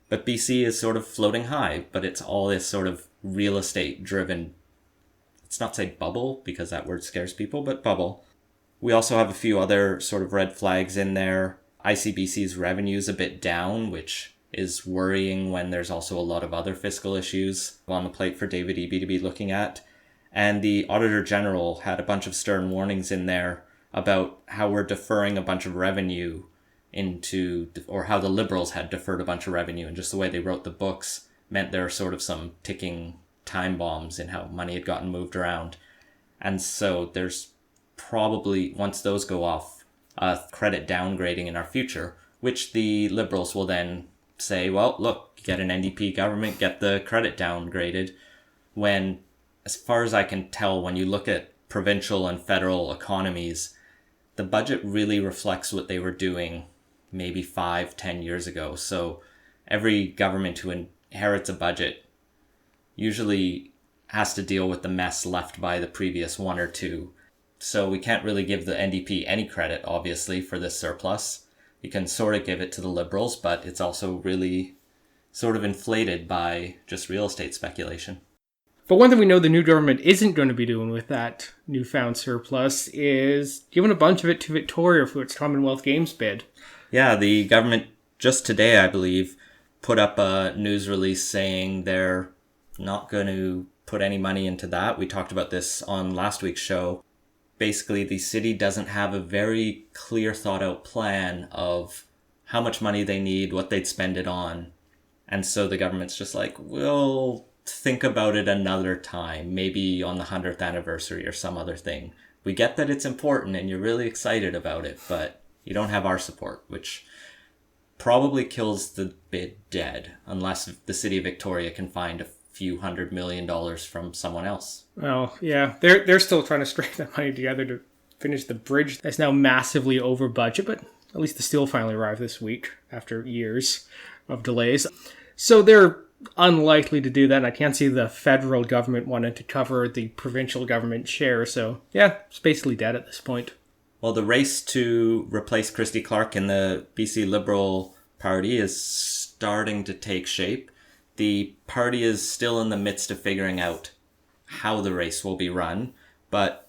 But BC is sort of floating high, but it's all this sort of real estate driven, let's not say bubble because that word scares people, but bubble. We also have a few other sort of red flags in there. ICBC's revenue is a bit down, which is worrying when there's also a lot of other fiscal issues on the plate for David Eby to be looking at. And the Auditor General had a bunch of stern warnings in there about how we're deferring a bunch of revenue into, or how the Liberals had deferred a bunch of revenue, and just the way they wrote the books meant there are sort of some ticking time bombs in how money had gotten moved around. And so there's probably, once those go off, a credit downgrading in our future, which the Liberals will then say, well, look, get an NDP government, get the credit downgraded, when, as far as I can tell, when you look at provincial and federal economies, the budget really reflects what they were doing maybe 5-10 years ago. So every government who inherits a budget usually has to deal with the mess left by the previous one or two. So we can't really give the NDP any credit, obviously, for this surplus. You can sort of give it to the Liberals, but it's also really sort of inflated by just real estate speculation. But one thing we know the new government isn't going to be doing with that newfound surplus is giving a bunch of it to Victoria for its Commonwealth Games bid. Yeah, the government just today, I believe, put up a news release saying they're not going to put any money into that. We talked about this on last week's show. Basically, the city doesn't have a very clear thought out plan of how much money they need, what they'd spend it on. And so the government's just like, we'll think about it another time, maybe on the 100th anniversary or some other thing. We get that it's important and you're really excited about it, but you don't have our support, which probably kills the bid dead, unless the city of Victoria can find a few $100 million from someone else. Well, yeah, they're still trying to string that money together to finish the bridge that's now massively over budget, but at least the steel finally arrived this week after years of delays. So they're unlikely to do that, and I can't see the federal government wanting to cover the provincial government share, so yeah, it's basically dead at this point. Well, the race to replace Christy Clark in the BC Liberal Party is starting to take shape. The party is still in the midst of figuring out how the race will be run, but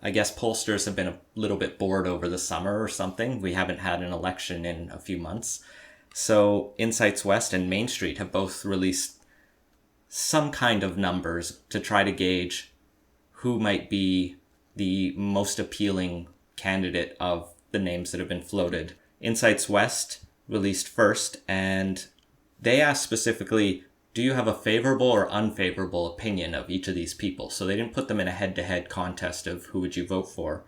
I guess pollsters have been a little bit bored over the summer or something. We haven't had an election in a few months. So Insights West and Main Street have both released some kind of numbers to try to gauge who might be the most appealing candidate of the names that have been floated. Insights West released first, and they asked specifically, do you have a favorable or unfavorable opinion of each of these people? So they didn't put them in a head-to-head contest of who would you vote for,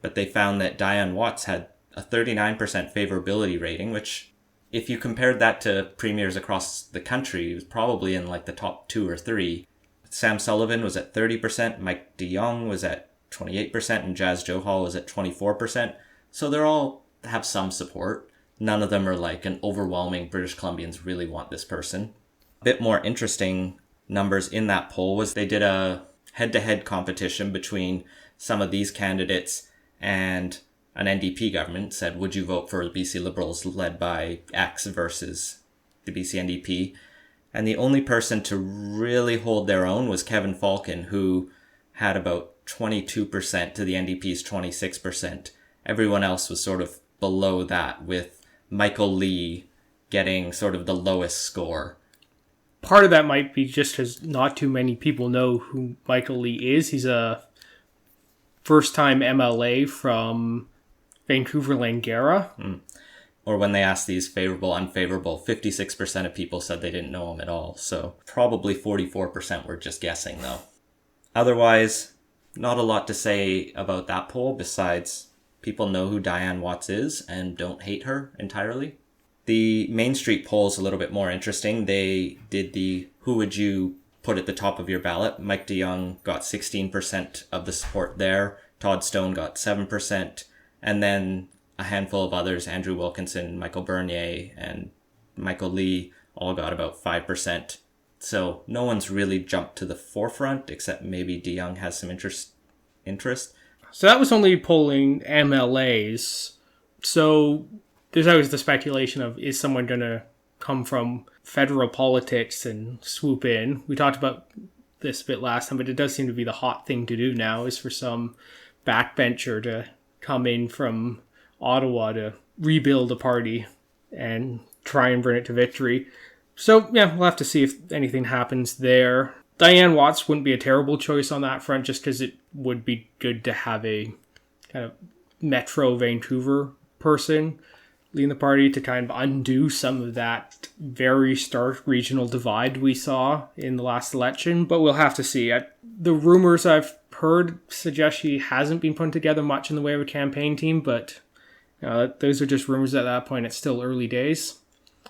but they found that Diane Watts had a 39% favorability rating, which if you compared that to premiers across the country, it was probably in like the top 2 or 3. Sam Sullivan was at 30%, Mike DeYoung was at 28%, and Jazz Johal was at 24%. So they're all have some support. None of them are like an overwhelming British Columbians really want this person. A bit more interesting numbers in that poll was they did a head-to-head competition between some of these candidates and an NDP government. Said, would you vote for the BC Liberals led by X versus the BC NDP? And the only person to really hold their own was Kevin Falcon, who had about 22% to the NDP's 26%. Everyone else was sort of below that, with Michael Lee getting sort of the lowest score. Part of that might be just because not too many people know who Michael Lee is. He's a first-time MLA from Vancouver Langara. Or when they asked these favorable, unfavorable, 56% of people said they didn't know him at all. So probably 44% were just guessing, though. Otherwise, not a lot to say about that poll besides people know who Diane Watts is and don't hate her entirely. The Main Street poll is a little bit more interesting. They did the who would you put at the top of your ballot. Mike DeYoung got 16% of the support there. Todd Stone got 7%. And then a handful of others, Andrew Wilkinson, Michael Bernier, and Michael Lee, all got about 5%. So no one's really jumped to the forefront, except maybe DeYoung has some interest. So that was only polling MLAs. So there's always the speculation of, is someone going to come from federal politics and swoop in? We talked about this a bit last time, but it does seem to be the hot thing to do now, is for some backbencher to come in from Ottawa to rebuild a party and try and bring it to victory. So, yeah, we'll have to see if anything happens there. Diane Watts wouldn't be a terrible choice on that front, just because it would be good to have a kind of Metro Vancouver person leading the party to kind of undo some of that very stark regional divide we saw in the last election. But we'll have to see. The rumors I've heard suggest she hasn't been putting together much in the way of a campaign team, but those are just rumors at that point. It's still early days.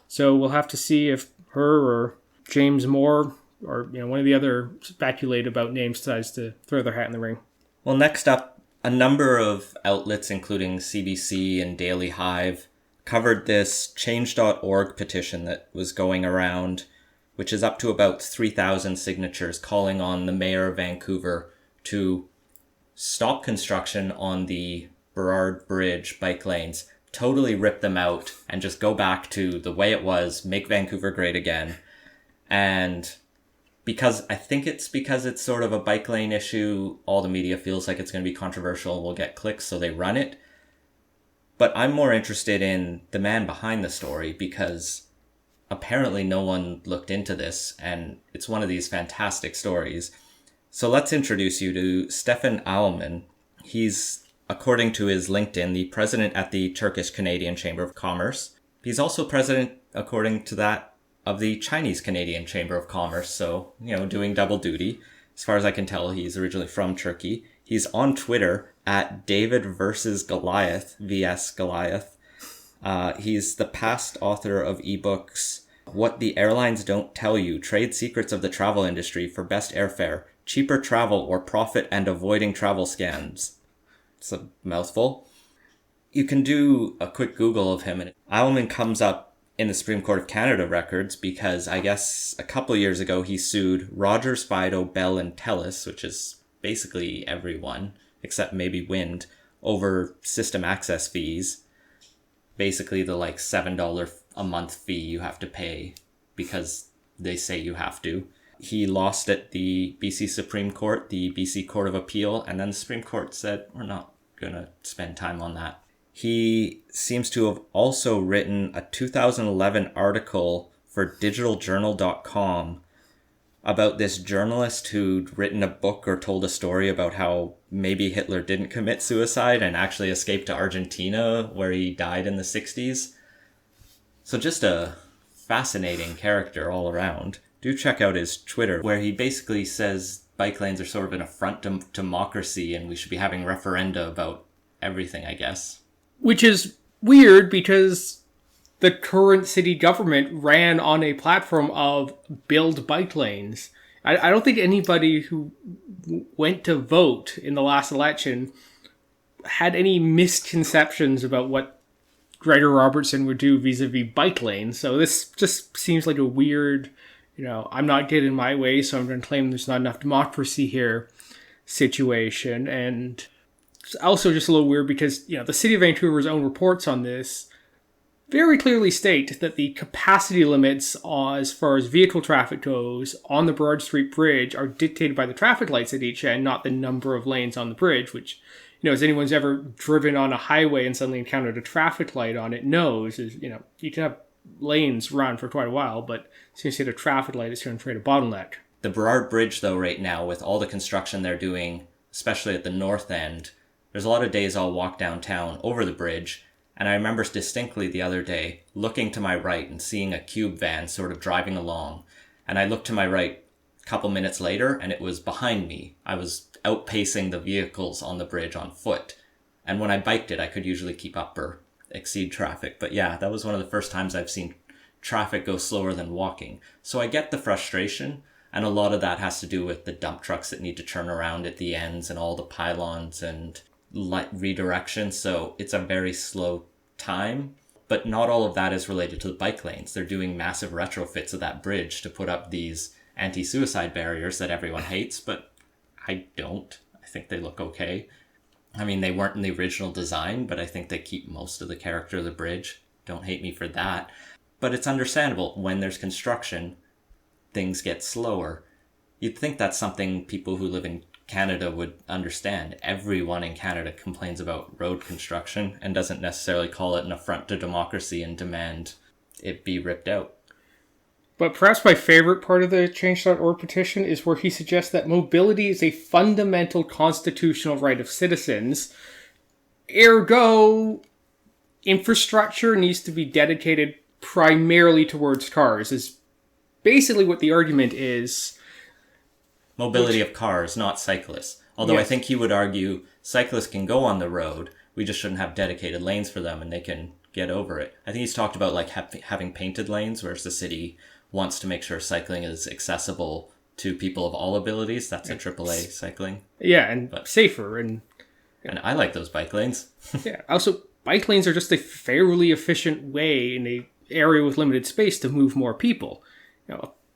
So we'll have to see if her or James Moore or one of the other speculate about names decides to throw their hat in the ring. Well, next up, a number of outlets, including CBC and Daily Hive, covered this change.org petition that was going around, which is up to about 3,000 signatures calling on the mayor of Vancouver to stop construction on the Burrard Bridge bike lanes, totally rip them out, and just go back to the way it was, make Vancouver great again. And because it's sort of a bike lane issue, all the media feels like it's going to be controversial and will get clicks, so they run it. But I'm more interested in the man behind the story, because apparently no one looked into this, and it's one of these fantastic stories. So let's introduce you to Stefan Alman. He's, according to his LinkedIn, the president at the Turkish-Canadian Chamber of Commerce. He's also president, according to that, of the Chinese-Canadian Chamber of Commerce. So, doing double duty. As far as I can tell, he's originally from Turkey. He's on Twitter at David versus Goliath, VS Goliath. He's the past author of ebooks What the Airlines Don't Tell You, Trade Secrets of the Travel Industry for Best Airfare, Cheaper Travel or Profit and Avoiding Travel Scams. It's a mouthful. You can do a quick Google of him, and Alman comes up in the Supreme Court of Canada records because I guess a couple years ago he sued Rogers, Fido, Bell, and Telus, which is basically everyone except maybe Wind, over system access fees. Basically the like $7 a month fee you have to pay because they say you have to. He lost at the BC Supreme Court, the BC Court of Appeal, and then the Supreme Court said, we're not going to spend time on that. He seems to have also written a 2011 article for digitaljournal.com about this journalist who'd written a book or told a story about how maybe Hitler didn't commit suicide and actually escaped to Argentina where he died in the 60s. So just a fascinating character all around. Do check out his Twitter where he basically says bike lanes are sort of an affront to democracy and we should be having referenda about everything, I guess. Which is weird because the current city government ran on a platform of build bike lanes. I don't think anybody who went to vote in the last election had any misconceptions about what Gregor Robertson would do vis-a-vis bike lanes. So this just seems like a weird, I'm not getting my way, so I'm going to claim there's not enough democracy here situation. And it's also just a little weird because, the city of Vancouver's own reports on this very clearly state that the capacity limits as far as vehicle traffic goes on the Broad Street Bridge are dictated by the traffic lights at each end, not the number of lanes on the bridge, which, as anyone's ever driven on a highway and suddenly encountered a traffic light on it knows, is, you can have lanes run for quite a while, but as soon as you hit a traffic light, it's going to create a bottleneck. The Burrard Bridge, though, right now, with all the construction they're doing, especially at the north end, there's a lot of days I'll walk downtown over the bridge, and I remember distinctly the other day looking to my right and seeing a cube van sort of driving along. And I looked to my right a couple minutes later and it was behind me. I was outpacing the vehicles on the bridge on foot. And when I biked it, I could usually keep up or exceed traffic. But yeah, that was one of the first times I've seen traffic go slower than walking. So I get the frustration. And a lot of that has to do with the dump trucks that need to turn around at the ends and all the pylons and light redirection. So it's a very slow time, but not all of that is related to the bike lanes. They're doing massive retrofits of that bridge to put up these anti-suicide barriers that everyone hates, but I don't. I think they look okay. I mean, they weren't in the original design, but I think they keep most of the character of the bridge. Don't hate me for that. But it's understandable. When there's construction, things get slower. You'd think that's something people who live in Canada would understand. Everyone in Canada complains about road construction and doesn't necessarily call it an affront to democracy and demand it be ripped out. But perhaps my favorite part of the Change.org petition is where he suggests that mobility is a fundamental constitutional right of citizens. Ergo, infrastructure needs to be dedicated primarily towards cars, is basically what the argument is. Mobility of cars, not cyclists. Although yes. I think he would argue cyclists can go on the road, we just shouldn't have dedicated lanes for them and they can get over it. I think he's talked about like having painted lanes, whereas the city wants to make sure cycling is accessible to people of all abilities. That's a AAA cycling. Yeah, and safer. And I like those bike lanes. Yeah, also bike lanes are just a fairly efficient way in a area with limited space to move more people.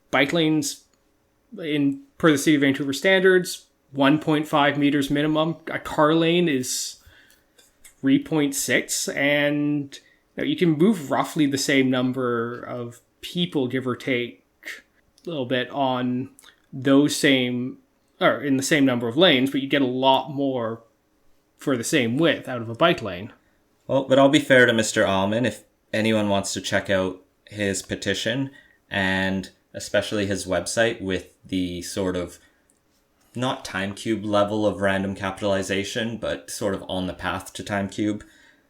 Bike lanes per the City of Vancouver standards, 1.5 meters minimum. A car lane is 3.6, and you can move roughly the same number of people, give or take a little bit, on those same, or in the same number of lanes, but you get a lot more for the same width out of a bike lane. Well, but I'll be fair to Mr. Allman. If anyone wants to check out his petition and especially his website with the sort of not TimeCube level of random capitalization, but sort of on the path to TimeCube,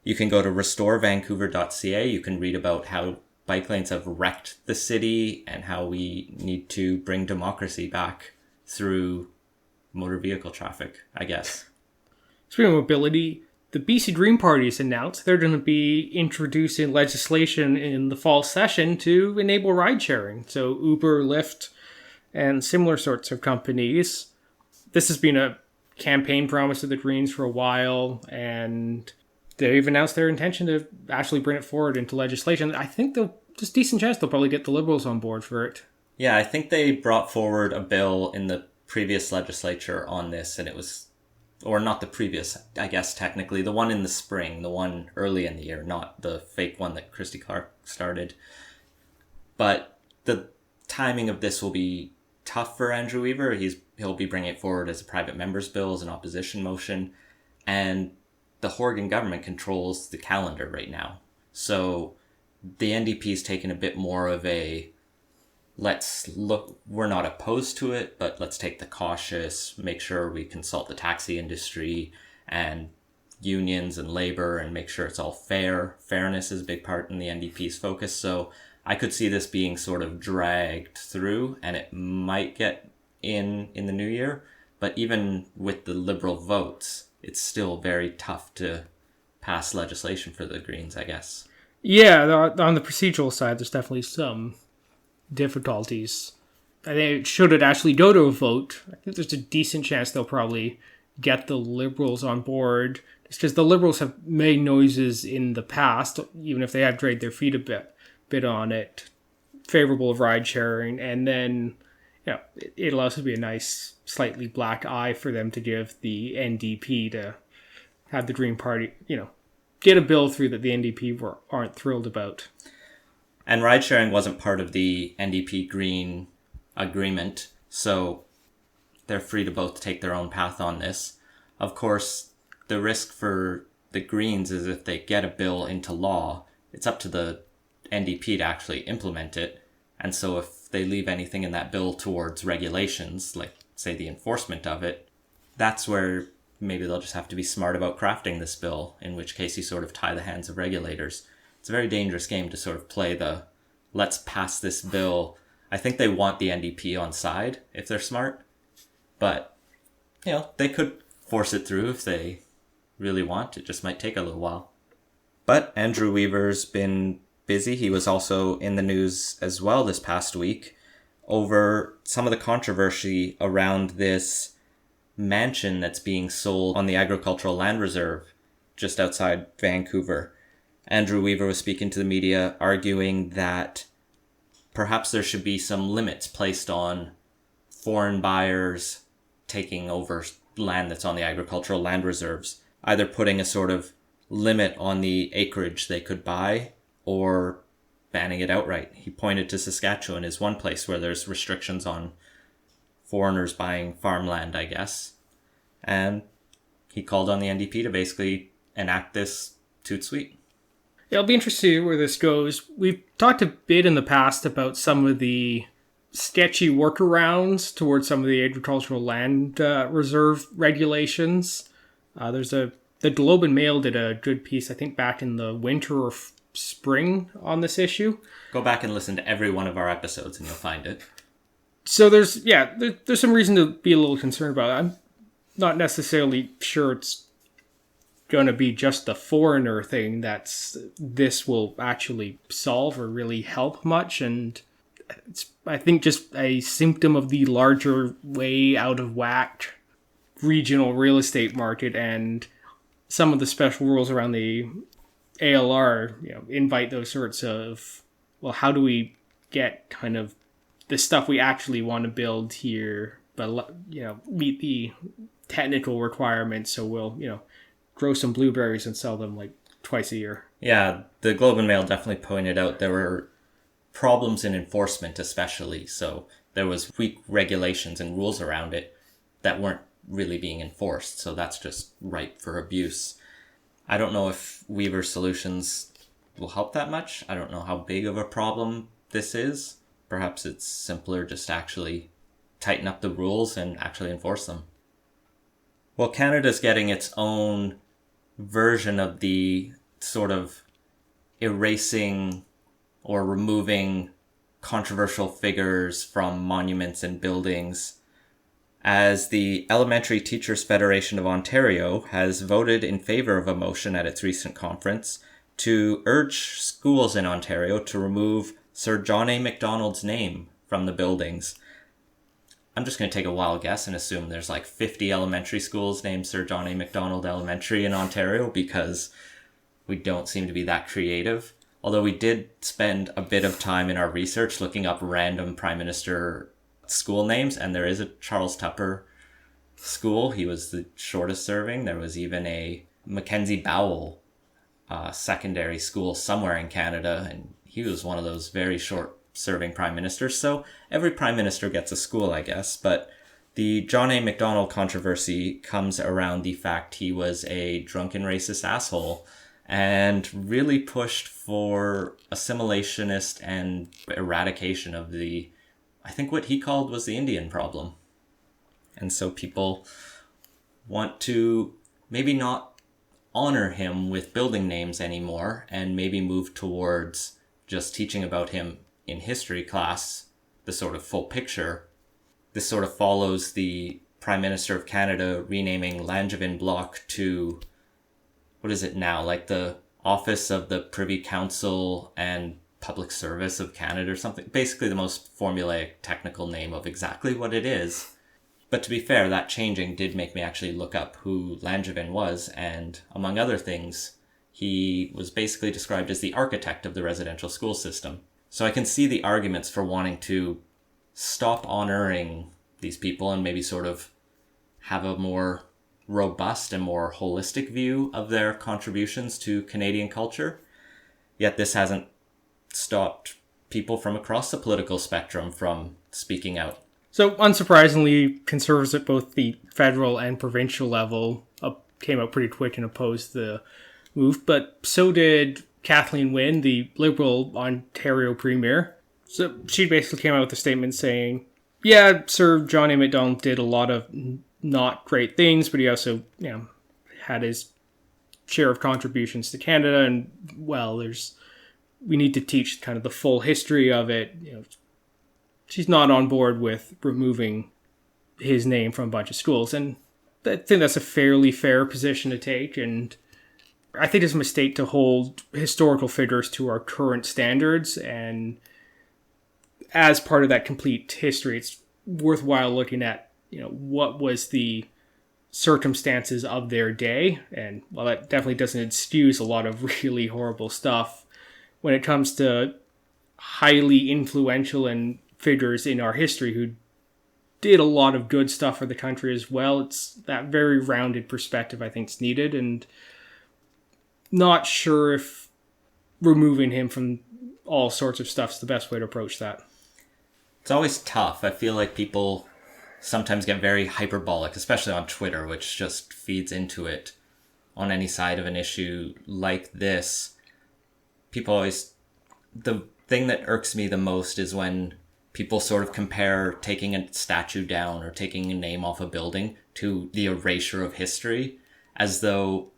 you can go to restorevancouver.ca. You can read about how bike lanes have wrecked the city and how we need to bring democracy back through motor vehicle traffic, I guess. Speaking of mobility, the BC Green Party has announced they're going to be introducing legislation in the fall session to enable ride sharing. So Uber, Lyft, and similar sorts of companies. This has been a campaign promise of the Greens for a while, and they've announced their intention to actually bring it forward into legislation. I think there's a decent chance they'll probably get the Liberals on board for it. Yeah, I think they brought forward a bill in the previous legislature on this, and it was, or not the previous, I guess technically, the one in the spring, the one early in the year, not the fake one that Christy Clark started. But the timing of this will be tough for Andrew Weaver. He'll be bringing it forward as a private member's bill, as an opposition motion, and the Horgan government controls the calendar right now. So the NDP's taken a bit more of a, let's look, we're not opposed to it, but let's take the cautious, make sure we consult the taxi industry and unions and labor and make sure it's all fair. Fairness is a big part in the NDP's focus. So I could see this being sort of dragged through, and it might get in the new year. But even with the Liberal votes, it's still very tough to pass legislation for the Greens, I guess. Yeah, on the procedural side, there's definitely some difficulties. I think should it actually go to a vote, I think there's a decent chance they'll probably get the Liberals on board. Just because the Liberals have made noises in the past, even if they have dragged their feet a bit on it, favorable of ride sharing, and then it'll also be a nice slightly black eye for them to give the NDP to have the Green Party get a bill through that the NDP aren't thrilled about. And ride sharing wasn't part of the NDP Green agreement, so they're free to both take their own path on this. Of course, the risk for the Greens is if they get a bill into law, it's up to the NDP to actually implement it. And so if they leave anything in that bill towards regulations, like say the enforcement of it, that's where maybe they'll just have to be smart about crafting this bill, in which case you sort of tie the hands of regulators. It's a very dangerous game to sort of play the, let's pass this bill. I think they want the NDP on side if they're smart, but they could force it through if they really want. It just might take a little while. But Andrew Weaver's been busy. He was also in the news as well this past week over some of the controversy around this mansion that's being sold on the agricultural land reserve just outside Vancouver. Andrew Weaver was speaking to the media, arguing that perhaps there should be some limits placed on foreign buyers taking over land that's on the agricultural land reserves, either putting a sort of limit on the acreage they could buy or banning it outright. He pointed to Saskatchewan as one place where there's restrictions on foreigners buying farmland, I guess. And he called on the NDP to basically enact this toot sweet. It'll be interesting to see where this goes. We've talked a bit in the past about some of the sketchy workarounds towards some of the agricultural land reserve regulations. The Globe and Mail did a good piece, I think, back in the winter or spring on this issue. Go back and listen to every one of our episodes and you'll find it. So there's some reason to be a little concerned about it. I'm not necessarily sure it's going to be just the foreigner thing this will actually solve or really help much, and it's, I think, just a symptom of the larger way out of whack regional real estate market, and some of the special rules around the ALR invite those sorts of, well, how do we get kind of the stuff we actually want to build here, but meet the technical requirements, so we'll grow some blueberries and sell them like twice a year. Yeah, the Globe and Mail definitely pointed out there were problems in enforcement, especially. So there was weak regulations and rules around it that weren't really being enforced. So that's just ripe for abuse. I don't know if Weaver's solutions will help that much. I don't know how big of a problem this is. Perhaps it's simpler just to actually tighten up the rules and actually enforce them. Well, Canada's getting its own version of the sort of erasing or removing controversial figures from monuments and buildings as the Elementary Teachers Federation of Ontario has voted in favor of a motion at its recent conference to urge schools in Ontario to remove Sir John A. Macdonald's name from the buildings. I'm just going to take a wild guess and assume there's like 50 elementary schools named Sir John A. Macdonald Elementary in Ontario, because we don't seem to be that creative. Although we did spend a bit of time in our research looking up random Prime Minister school names, and there is a Charles Tupper school. He was the shortest serving. There was even a Mackenzie Bowell secondary school somewhere in Canada, and he was one of those very short serving prime ministers. So every prime minister gets a school, I guess. But the John A. Macdonald controversy comes around the fact he was a drunken racist asshole and really pushed for assimilationist and eradication of the, I think what he called was the Indian problem. And so people want to maybe not honor him with building names anymore and maybe move towards just teaching about him in history class, the sort of full picture. This sort of follows the Prime Minister of Canada renaming Langevin Block to, what is it now, like the Office of the Privy Council and Public Service of Canada or something. Basically the most formulaic technical name of exactly what it is. But to be fair, that changing did make me actually look up who Langevin was, and among other things, he was basically described as the architect of the residential school system. So I can see the arguments for wanting to stop honoring these people and maybe sort of have a more robust and more holistic view of their contributions to Canadian culture. Yet this hasn't stopped people from across the political spectrum from speaking out. So, unsurprisingly, Conservatives at both the federal and provincial level came out pretty quick and opposed the move, but so did Kathleen Wynne, the Liberal Ontario Premier. So she basically came out with a statement saying, yeah, Sir John A. Macdonald did a lot of not great things, but he also, had his share of contributions to Canada, and, well, we need to teach kind of the full history of it. She's not on board with removing his name from a bunch of schools, and I think that's a fairly fair position to take, and I think it's a mistake to hold historical figures to our current standards, and as part of that complete history, it's worthwhile looking at, what was the circumstances of their day, and while that definitely doesn't excuse a lot of really horrible stuff, when it comes to highly influential and figures in our history who did a lot of good stuff for the country as well, it's that very rounded perspective I think is needed, and not sure if removing him from all sorts of stuff is the best way to approach that. It's always tough. I feel like people sometimes get very hyperbolic, especially on Twitter, which just feeds into it on any side of an issue like this. The thing that irks me the most is when people sort of compare taking a statue down or taking a name off a building to the erasure of history, as though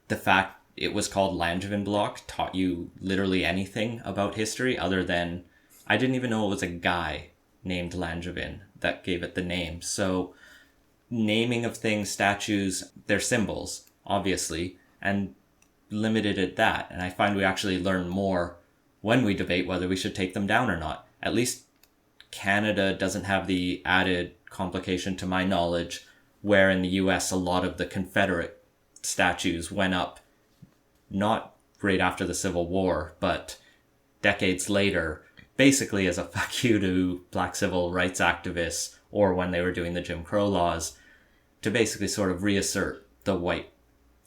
the fact it was called Langevin Block taught you literally anything about history other than, I didn't even know it was a guy named Langevin that gave it the name. So naming of things, statues, they're symbols, obviously, and limited at that. And I find we actually learn more when we debate whether we should take them down or not. At least Canada doesn't have the added complication, to my knowledge, where in the US a lot of the Confederate statues went up not right after the Civil War, but decades later, basically as a fuck you to black civil rights activists, or when they were doing the Jim Crow laws, to basically sort of reassert the white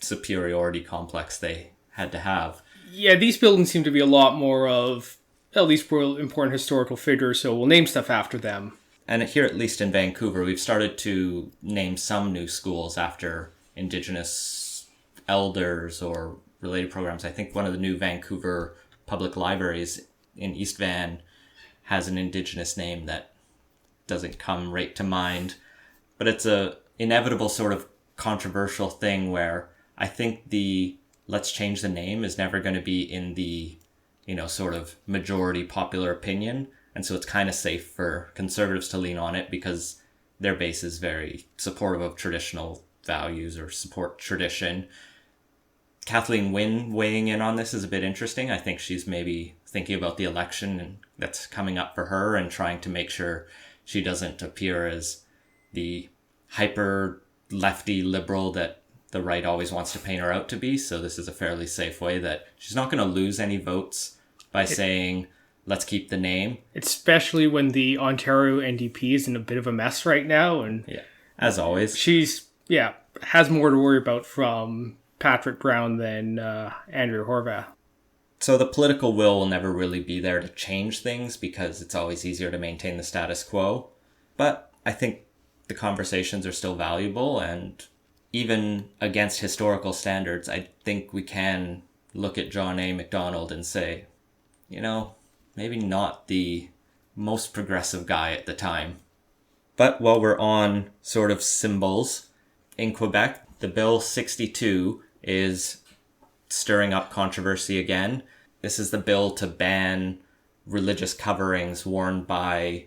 superiority complex they had to have. Yeah, these buildings seem to be a lot more of, at least we're important historical figures, so we'll name stuff after them. And here, at least in Vancouver, we've started to name some new schools after Indigenous elders or related programs. I think one of the new Vancouver public libraries in East Van has an Indigenous name that doesn't come right to mind. But it's a inevitable sort of controversial thing where I think the let's change the name is never going to be in the, sort of majority popular opinion. And so it's kind of safe for conservatives to lean on it because their base is very supportive of traditional values or support tradition. Kathleen Wynne weighing in on this is a bit interesting. I think she's maybe thinking about the election that's coming up for her and trying to make sure she doesn't appear as the hyper lefty liberal that the right always wants to paint her out to be. So this is a fairly safe way that she's not going to lose any votes by saying, let's keep the name. Especially when the Ontario NDP is in a bit of a mess right now. And yeah, as always. She's, has more to worry about from Patrick Brown than Andrew Horvath. So the political will never really be there to change things because it's always easier to maintain the status quo. But I think the conversations are still valuable, and even against historical standards, I think we can look at John A. Macdonald and say, maybe not the most progressive guy at the time. But while we're on sort of symbols, in Quebec, the Bill 62 is stirring up controversy again. This is the bill to ban religious coverings worn by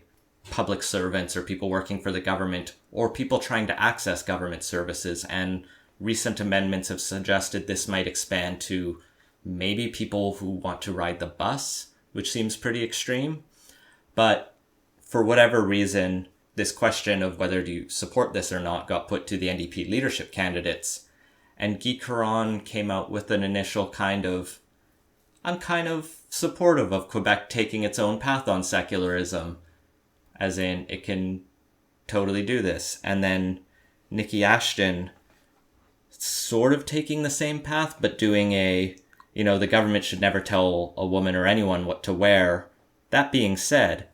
public servants or people working for the government or people trying to access government services. And recent amendments have suggested this might expand to maybe people who want to ride the bus, which seems pretty extreme. But for whatever reason, this question of whether do you support this or not got put to the NDP leadership candidates. And Guy Caron came out with an initial I'm kind of supportive of Quebec taking its own path on secularism, as in it can totally do this. And then Nikki Ashton sort of taking the same path, but doing the government should never tell a woman or anyone what to wear. That being said,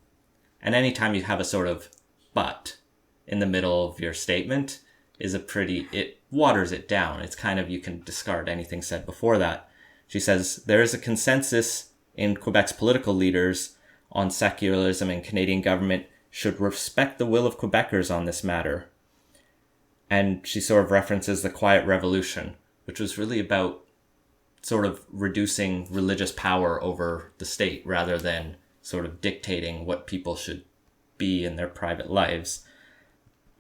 and anytime you have a sort of but in the middle of your statement it waters it down. It's kind of, you can discard anything said before that. She says, there is a consensus in Quebec's political leaders on secularism, and Canadian government should respect the will of Quebecers on this matter. And she sort of references the Quiet Revolution, which was really about sort of reducing religious power over the state rather than sort of dictating what people should be in their private lives.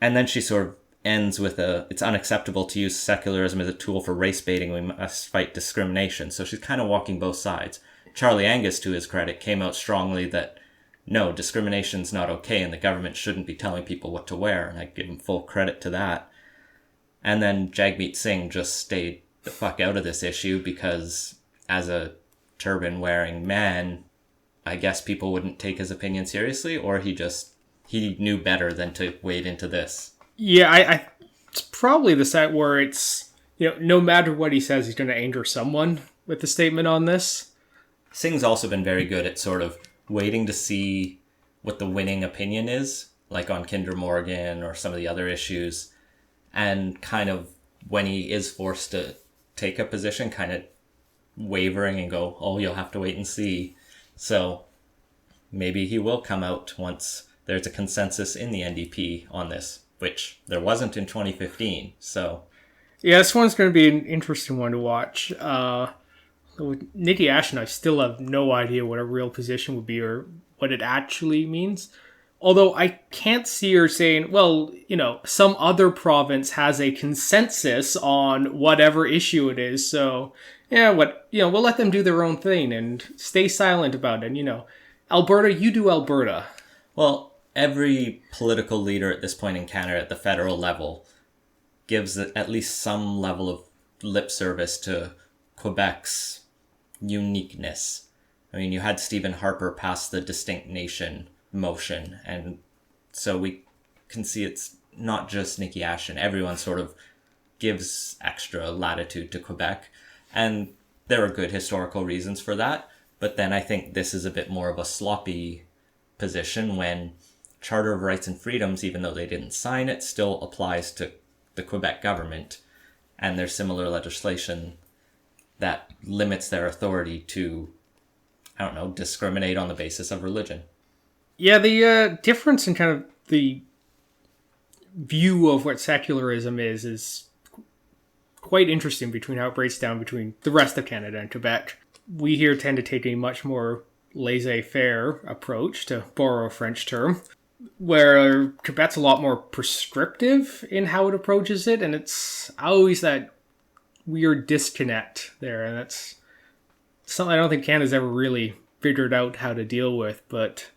And then she sort of ends with it's unacceptable to use secularism as a tool for race baiting. We must fight discrimination. So she's kind of walking both sides. Charlie Angus, to his credit, came out strongly that no, discrimination's not okay and the government shouldn't be telling people what to wear. And I give him full credit to that. And then Jagmeet Singh just stayed the fuck out of this issue because as a turban-wearing man, I guess people wouldn't take his opinion seriously, or he knew better than to wade into this. Yeah, it's probably the set where it's, no matter what he says, he's going to anger someone with the statement on this. Singh's also been very good at sort of waiting to see what the winning opinion is, like on Kinder Morgan or some of the other issues, and kind of when he is forced to take a position, kind of wavering and go, oh, you'll have to wait and see. So maybe he will come out once there's a consensus in the NDP on this, which there wasn't in 2015. So yeah, this one's going to be an interesting one to watch. With Nikki Ashton, I still have no idea what a real position would be or what it actually means. Although I can't see her saying, well, some other province has a consensus on whatever issue it is. So yeah, we'll let them do their own thing and stay silent about it. Alberta, you do Alberta. Well, every political leader at this point in Canada at the federal level gives at least some level of lip service to Quebec's uniqueness. I mean, you had Stephen Harper pass the Distinct Nation motion, and so we can see it's not just Nikki Ashton. Everyone sort of gives extra latitude to Quebec, and there are good historical reasons for that. But then I think this is a bit more of a sloppy position when Charter of Rights and Freedoms, even though they didn't sign it, still applies to the Quebec government, and there's similar legislation that limits their authority to, discriminate on the basis of religion. Yeah, the difference in kind of the view of what secularism is quite interesting between how it breaks down between the rest of Canada and Quebec. We here tend to take a much more laissez-faire approach, to borrow a French term. where Quebec's a lot more prescriptive in how it approaches it, and it's always that weird disconnect there, and that's something I don't think Canada's ever really figured out how to deal with, but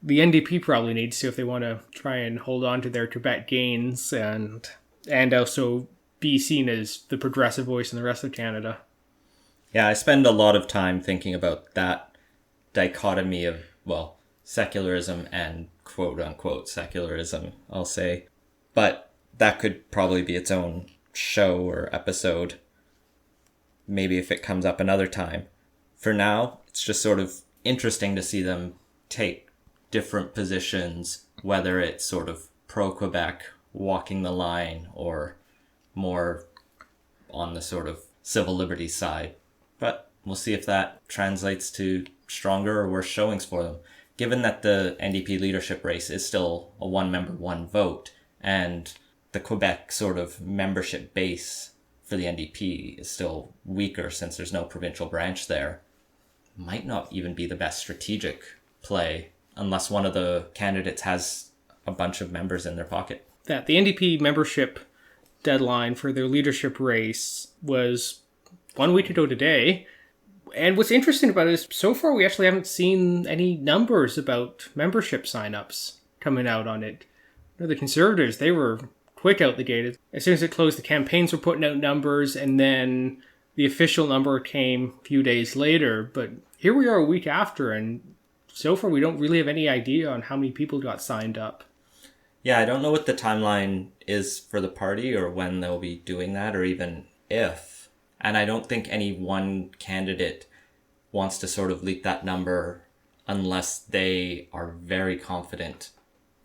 the NDP probably needs to if they want to try and hold on to their Quebec gains and also be seen as the progressive voice in the rest of Canada. Yeah, I spend a lot of time thinking about that dichotomy of, well, secularism and quote-unquote secularism, I'll say. But that could probably be its own show or episode, maybe if it comes up another time. For now, it's just sort of interesting to see them take different positions, whether it's sort of pro-Quebec, walking the line, or more on the sort of civil liberties side. But we'll see if that translates to stronger or worse showings for them. Given that the NDP leadership race is still a one-member, one-vote, and the Quebec sort of membership base for the NDP is still weaker since there's no provincial branch there, might not even be the best strategic play unless one of the candidates has a bunch of members in their pocket. That the NDP membership deadline for their leadership race was 1 week ago today. And what's interesting about it is so far we actually haven't seen any numbers about membership signups coming out on it. You know, the Conservatives, they were quick out the gate. As soon as it closed, the campaigns were putting out numbers, and then the official number came a few days later. But here we are a week after, and so far we don't really have any idea on how many people got signed up. Yeah, I don't know what the timeline is for the party or when they'll be doing that, or even if. And I don't think any one candidate wants to sort of leak that number unless they are very confident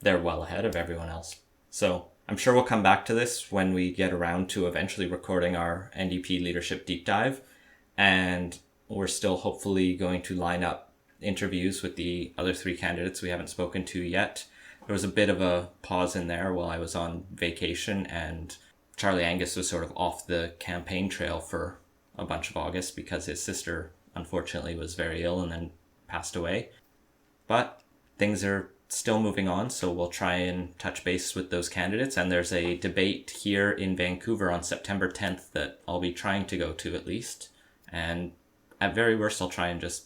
they're well ahead of everyone else. So I'm sure we'll come back to this when we get around to eventually recording our NDP leadership deep dive. And we're still hopefully going to line up interviews with the other three candidates we haven't spoken to yet. There was a bit of a pause in there while I was on vacation, and Charlie Angus was sort of off the campaign trail for a bunch of August because his sister unfortunately was very ill and then passed away. But things are still moving on, so we'll try and touch base with those candidates. And there's a debate here in Vancouver on September 10th that I'll be trying to go to at least. And at very worst, I'll try and just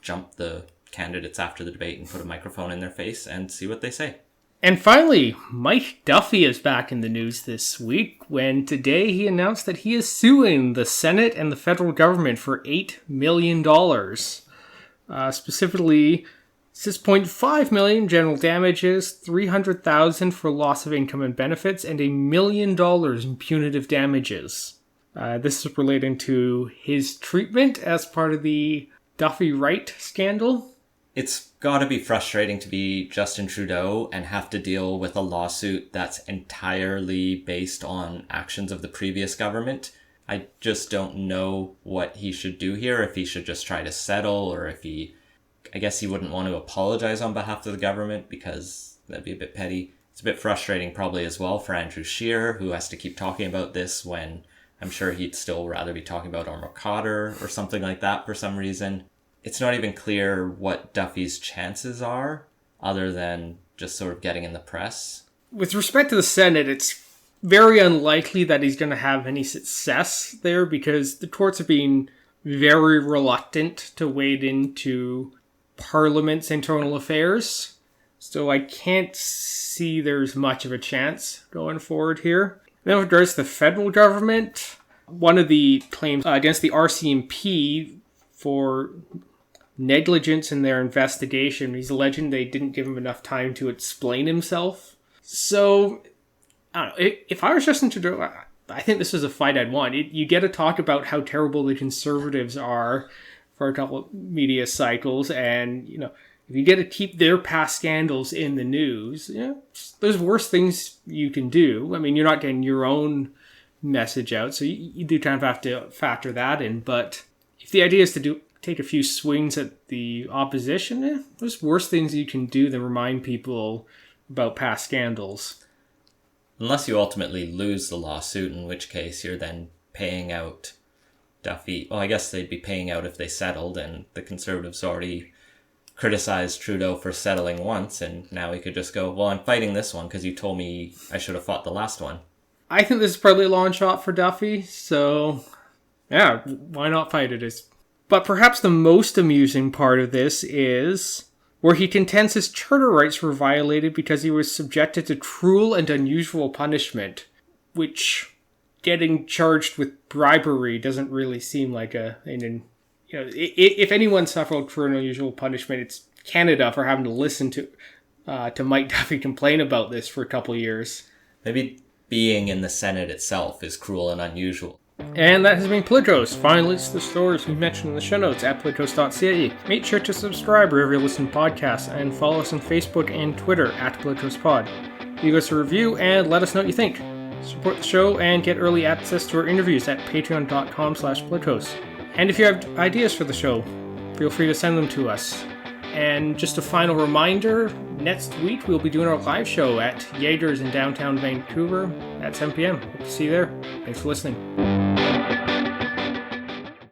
jump the candidates after the debate and put a microphone in their face and see what they say. And finally, Mike Duffy is back in the news this week when today he announced that he is suing the Senate and the federal government for $8 million. Specifically, $6.5 million general damages, $300,000 for loss of income and benefits, and $1 million in punitive damages. This is relating to his treatment as part of the Duffy Wright scandal. It's got to be frustrating to be Justin Trudeau and have to deal with a lawsuit that's entirely based on actions of the previous government. I just don't know what he should do here, if he should just try to settle, or if I guess he wouldn't want to apologize on behalf of the government because that'd be a bit petty. It's a bit frustrating probably as well for Andrew Scheer, who has to keep talking about this when I'm sure he'd still rather be talking about Ormer Cotter or something like that for some reason. It's not even clear what Duffy's chances are, other than just sort of getting in the press. With respect to the Senate, it's very unlikely that he's going to have any success there because the courts are being very reluctant to wade into Parliament's internal affairs. So I can't see there's much of a chance going forward here. Then with regards to the federal government, one of the claims against the RCMP for negligence in their investigation. He's alleging they didn't give him enough time to explain himself. So, I don't know, if I was Justin Trudeau, I think this is a fight I'd want. You get to talk about how terrible the Conservatives are for a couple of media cycles, and, you know, if you get to keep their past scandals in the news, you know, there's worse things you can do. I mean, you're not getting your own message out, so you do kind of have to factor that in, but if the idea is to take a few swings at the opposition, there's worse things you can do than remind people about past scandals. Unless you ultimately lose the lawsuit, in which case you're then paying out Duffy. Well, I guess they'd be paying out if they settled, and the Conservatives already criticized Trudeau for settling once, and now he could just go, well, I'm fighting this one because you told me I should have fought the last one. I think this is probably a long shot for Duffy, so yeah, why not fight it? But perhaps the most amusing part of this is where he contends his charter rights were violated because he was subjected to cruel and unusual punishment, which getting charged with bribery doesn't really seem like if anyone suffered cruel and unusual punishment, it's Canada for having to listen to Mike Duffy complain about this for a couple of years. Maybe being in the Senate itself is cruel and unusual. And that has been Politos. Find links to the stories we mentioned in the show notes at politos.ca. Make sure to subscribe wherever you listen to podcasts and follow us on Facebook and Twitter at PolitosPod. Leave us a review and let us know what you think. Support the show and get early access to our interviews at patreon.com/Politos. And if you have ideas for the show, feel free to send them to us. And just a final reminder, next week we'll be doing our live show at Yagger's in downtown Vancouver at 7 p.m. Hope to see you there. Thanks for listening.